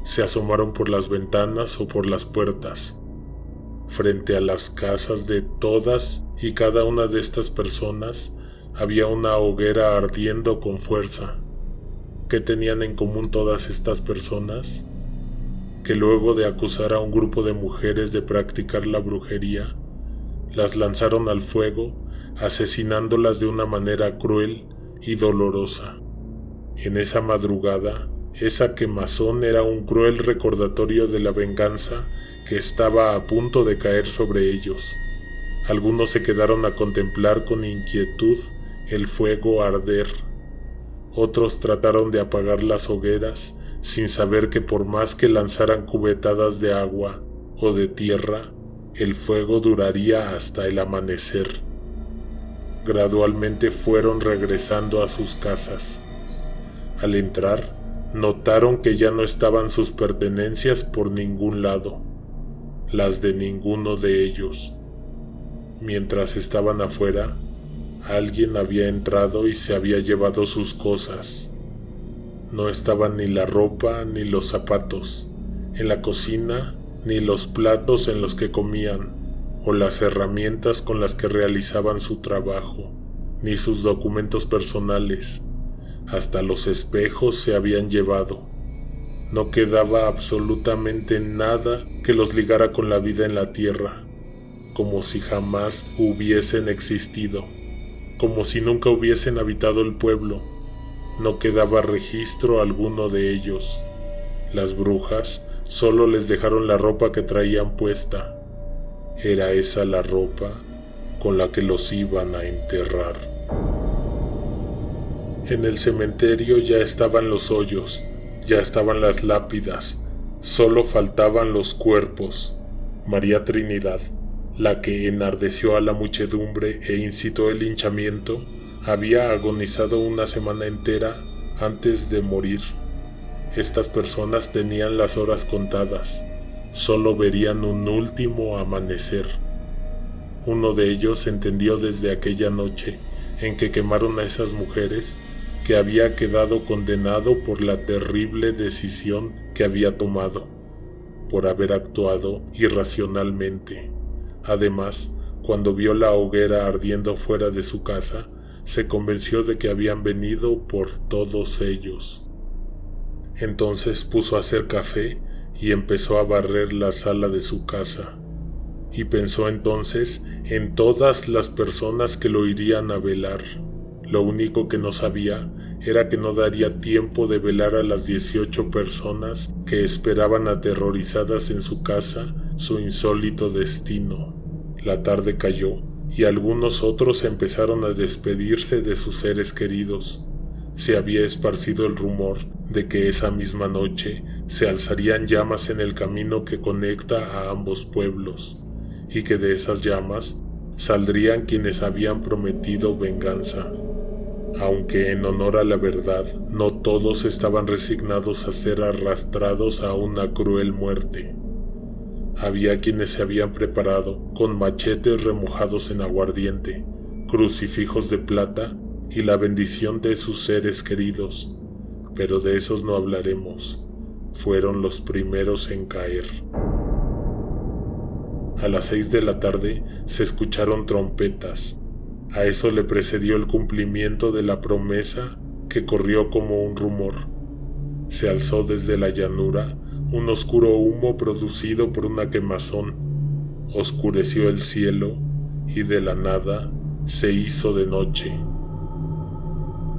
Se asomaron por las ventanas o por las puertas. Frente a las casas de todas y cada una de estas personas había una hoguera ardiendo con fuerza. ¿Qué tenían en común todas estas personas? Que luego de acusar a un grupo de mujeres de practicar la brujería, las lanzaron al fuego, asesinándolas de una manera cruel y dolorosa. En esa madrugada, esa quemazón era un cruel recordatorio de la venganza que estaba a punto de caer sobre ellos. Algunos se quedaron a contemplar con inquietud el fuego arder. Otros trataron de apagar las hogueras sin saber que por más que lanzaran cubetadas de agua o de tierra, el fuego duraría hasta el amanecer. Gradualmente fueron regresando a sus casas. Al entrar, notaron que ya no estaban sus pertenencias por ningún lado, las de ninguno de ellos. Mientras estaban afuera, alguien había entrado y se había llevado sus cosas. No estaban ni la ropa ni los zapatos en la cocina, ni los platos en los que comían, o las herramientas con las que realizaban su trabajo, ni sus documentos personales. Hasta los espejos se habían llevado. No quedaba absolutamente nada que los ligara con la vida en la tierra, como si jamás hubiesen existido, como si nunca hubiesen habitado el pueblo. No quedaba registro alguno de ellos. Las brujas solo les dejaron la ropa que traían puesta. Era esa la ropa con la que los iban a enterrar. En el cementerio ya estaban los hoyos, ya estaban las lápidas, solo faltaban los cuerpos. María Trinidad, la que enardeció a la muchedumbre e incitó el linchamiento, había agonizado una semana entera antes de morir. Estas personas tenían las horas contadas, solo verían un último amanecer. Uno de ellos entendió desde aquella noche en que quemaron a esas mujeres que había quedado condenado por la terrible decisión que había tomado, por haber actuado irracionalmente. Además, cuando vio la hoguera ardiendo fuera de su casa, se convenció de que habían venido por todos ellos. Entonces puso a hacer café y empezó a barrer la sala de su casa. Y pensó entonces en todas las personas que lo irían a velar. Lo único que no sabía era que no daría tiempo de velar a las 18 personas que esperaban aterrorizadas en su casa su insólito destino. La tarde cayó y algunos otros empezaron a despedirse de sus seres queridos. Se había esparcido el rumor de que esa misma noche se alzarían llamas en el camino que conecta a ambos pueblos, y que de esas llamas saldrían quienes habían prometido venganza. Aunque en honor a la verdad, no todos estaban resignados a ser arrastrados a una cruel muerte. Había quienes se habían preparado con machetes remojados en aguardiente, crucifijos de plata y la bendición de sus seres queridos, pero de esos no hablaremos. Fueron los primeros en caer. A las 6 de la tarde se escucharon trompetas. A eso le precedió el cumplimiento de la promesa que corrió como un rumor. Se alzó desde la llanura un oscuro humo producido por una quemazón. Oscureció el cielo y de la nada se hizo de noche.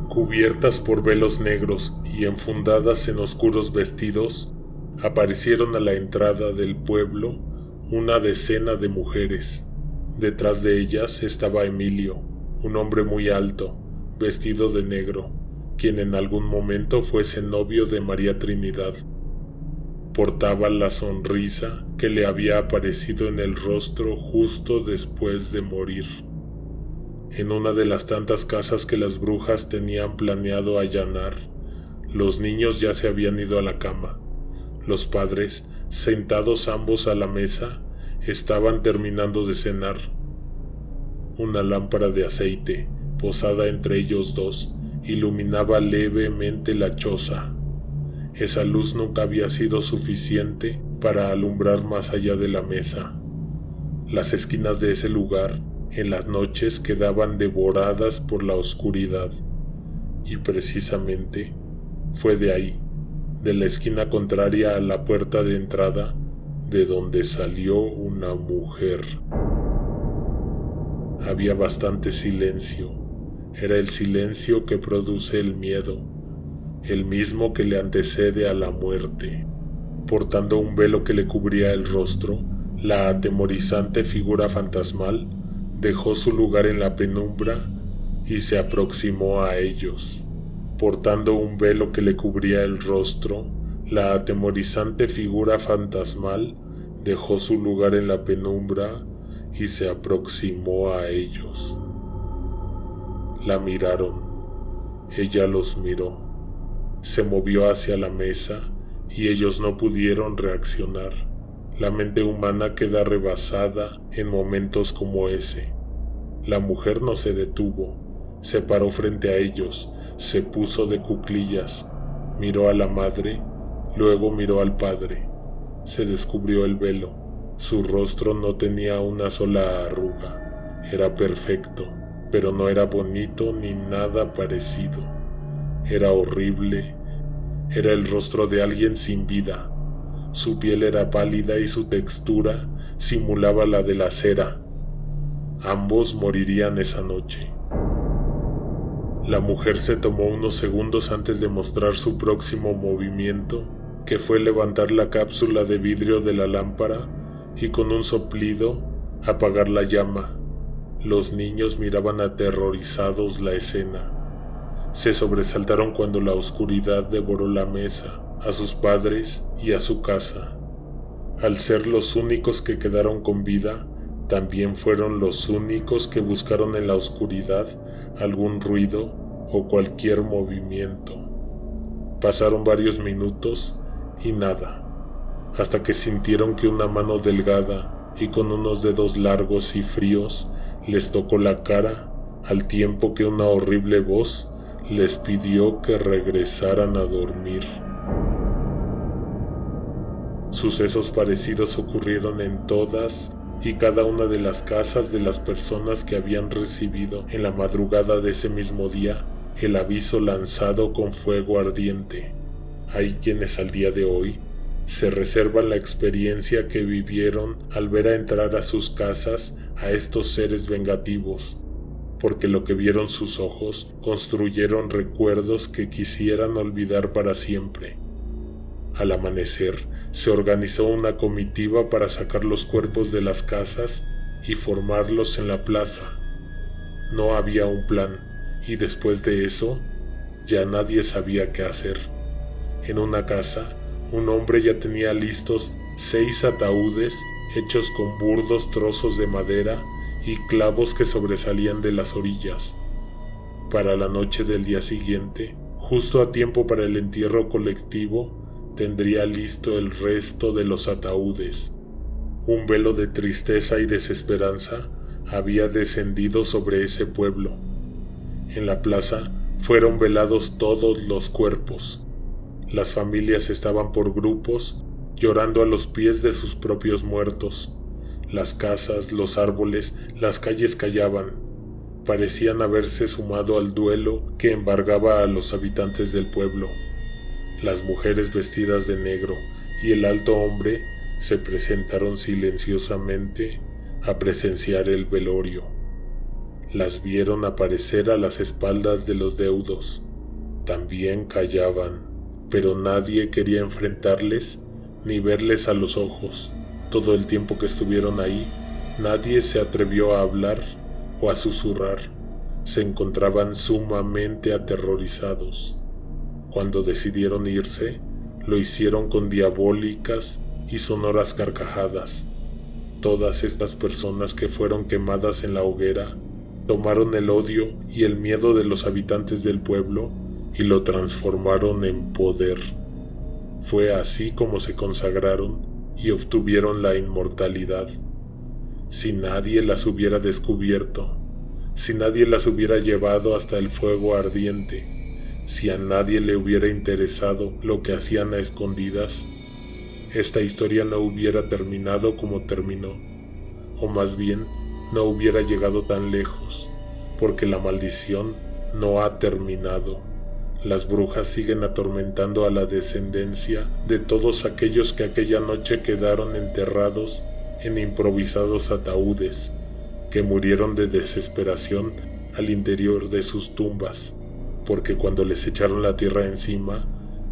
Cubiertas por velos negros y enfundadas en oscuros vestidos, aparecieron a la entrada del pueblo una decena de mujeres. Detrás de ellas estaba Emilio, un hombre muy alto, vestido de negro, quien en algún momento fuese novio de María Trinidad. Portaba la sonrisa que le había aparecido en el rostro justo después de morir. En una de las tantas casas que las brujas tenían planeado allanar, los niños ya se habían ido a la cama. Los padres, sentados ambos a la mesa, estaban terminando de cenar. Una lámpara de aceite, posada entre ellos dos, iluminaba levemente la choza. Esa luz nunca había sido suficiente para alumbrar más allá de la mesa. Las esquinas de ese lugar en las noches quedaban devoradas por la oscuridad, y precisamente fue de ahí, de la esquina contraria a la puerta de entrada, de donde salió una mujer. Había bastante silencio. Era el silencio que produce el miedo, el mismo que le antecede a la muerte. Portando un velo que le cubría el rostro, la atemorizante figura fantasmal dejó su lugar en la penumbra y se aproximó a ellos. Portando un velo que le cubría el rostro, la atemorizante figura fantasmal dejó su lugar en la penumbra y se aproximó a ellos. La miraron. Ella los miró. Se movió hacia la mesa y ellos no pudieron reaccionar. La mente humana queda rebasada en momentos como ese. La mujer no se detuvo. Se paró frente a ellos. Se puso de cuclillas. Miró a la madre. Luego miró al padre. Se descubrió el velo. Su rostro no tenía una sola arruga. Era perfecto, pero no era bonito ni nada parecido. Era horrible. Era el rostro de alguien sin vida. Su piel era pálida y su textura simulaba la de la cera. Ambos morirían esa noche. La mujer se tomó unos segundos antes de mostrar su próximo movimiento, que fue levantar la cápsula de vidrio de la lámpara y con un soplido apagar la llama. Los niños miraban aterrorizados la escena. Se sobresaltaron cuando la oscuridad devoró la mesa, a sus padres y a su casa. Al ser los únicos que quedaron con vida, también fueron los únicos que buscaron en la oscuridad algún ruido o cualquier movimiento. Pasaron varios minutos y nada, hasta que sintieron que una mano delgada y con unos dedos largos y fríos les tocó la cara, al tiempo que una horrible voz les pidió que regresaran a dormir. Sucesos parecidos ocurrieron en todas y cada una de las casas de las personas que habían recibido en la madrugada de ese mismo día el aviso lanzado con fuego ardiente. Hay quienes al día de hoy se reservan la experiencia que vivieron al ver a entrar a sus casas a estos seres vengativos, porque lo que vieron sus ojos construyeron recuerdos que quisieran olvidar para siempre. Al amanecer, se organizó una comitiva para sacar los cuerpos de las casas y formarlos en la plaza. No había un plan, y después de eso, ya nadie sabía qué hacer. En una casa, un hombre ya tenía listos 6 ataúdes hechos con burdos trozos de madera y clavos que sobresalían de las orillas. Para la noche del día siguiente, justo a tiempo para el entierro colectivo, tendría listo el resto de los ataúdes. Un velo de tristeza y desesperanza había descendido sobre ese pueblo. En la plaza fueron velados todos los cuerpos. Las familias estaban por grupos, llorando a los pies de sus propios muertos. Las casas, los árboles, las calles callaban. Parecían haberse sumado al duelo que embargaba a los habitantes del pueblo. Las mujeres vestidas de negro y el alto hombre se presentaron silenciosamente a presenciar el velorio. Las vieron aparecer a las espaldas de los deudos. También callaban, pero nadie quería enfrentarles ni verles a los ojos. Todo el tiempo que estuvieron ahí, nadie se atrevió a hablar o a susurrar. Se encontraban sumamente aterrorizados. Cuando decidieron irse, lo hicieron con diabólicas y sonoras carcajadas. Todas estas personas que fueron quemadas en la hoguera tomaron el odio y el miedo de los habitantes del pueblo y lo transformaron en poder. Fue así como se consagraron y obtuvieron la inmortalidad. Si nadie las hubiera descubierto, si nadie las hubiera llevado hasta el fuego ardiente, si a nadie le hubiera interesado lo que hacían a escondidas, esta historia no hubiera terminado como terminó, o más bien no hubiera llegado tan lejos, porque la maldición no ha terminado. Las brujas siguen atormentando a la descendencia de todos aquellos que aquella noche quedaron enterrados en improvisados ataúdes, que murieron de desesperación al interior de sus tumbas, porque cuando les echaron la tierra encima,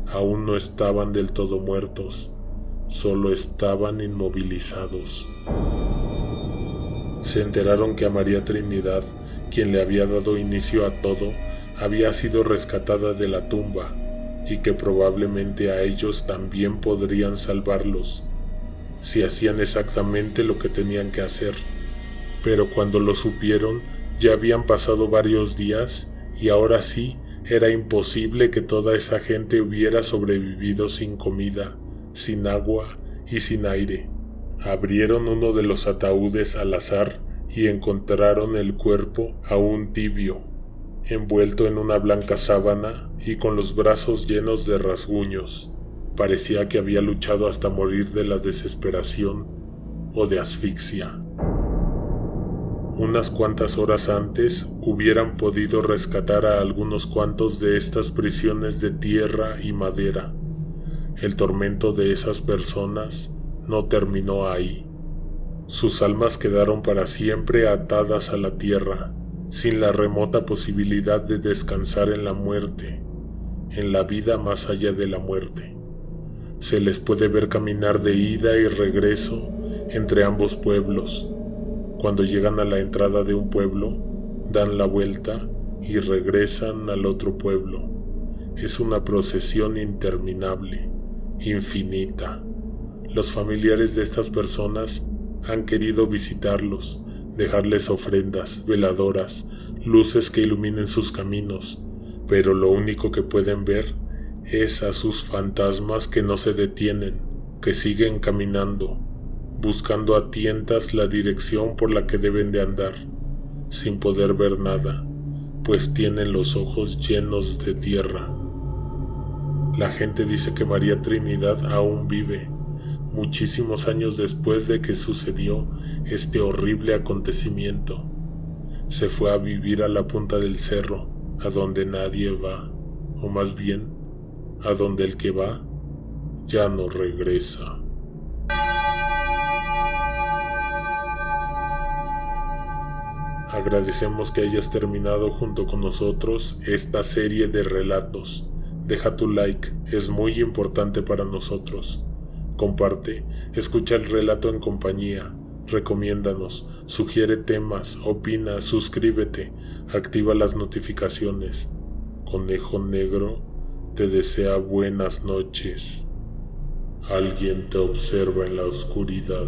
aún no estaban del todo muertos, solo estaban inmovilizados. Se enteraron que a María Trinidad, quien le había dado inicio a todo, había sido rescatada de la tumba, y que probablemente a ellos también podrían salvarlos, si hacían exactamente lo que tenían que hacer. Pero cuando lo supieron, ya habían pasado varios días, y ahora sí, era imposible que toda esa gente hubiera sobrevivido sin comida, sin agua y sin aire. Abrieron uno de los ataúdes al azar y encontraron el cuerpo aún tibio, envuelto en una blanca sábana y con los brazos llenos de rasguños. Parecía que había luchado hasta morir de la desesperación o de asfixia. Unas cuantas horas antes hubieran podido rescatar a algunos cuantos de estas prisiones de tierra y madera. El tormento de esas personas no terminó ahí. Sus almas quedaron para siempre atadas a la tierra, sin la remota posibilidad de descansar en la muerte, en la vida más allá de la muerte. Se les puede ver caminar de ida y regreso entre ambos pueblos. Cuando llegan a la entrada de un pueblo, dan la vuelta y regresan al otro pueblo. Es una procesión interminable, infinita. Los familiares de estas personas han querido visitarlos, dejarles ofrendas, veladoras, luces que iluminen sus caminos, pero lo único que pueden ver es a sus fantasmas que no se detienen, que siguen caminando, buscando a tientas la dirección por la que deben de andar, sin poder ver nada, pues tienen los ojos llenos de tierra. La gente dice que María Trinidad aún vive, muchísimos años después de que sucedió este horrible acontecimiento. Se fue a vivir a la punta del cerro, a donde nadie va, o más bien, a donde el que va ya no regresa. Agradecemos que hayas terminado junto con nosotros esta serie de relatos. Deja tu like, es muy importante para nosotros. Comparte, escucha el relato en compañía, recomiéndanos, sugiere temas, opina, suscríbete, activa las notificaciones. Conejo Negro te desea buenas noches. Alguien te observa en la oscuridad.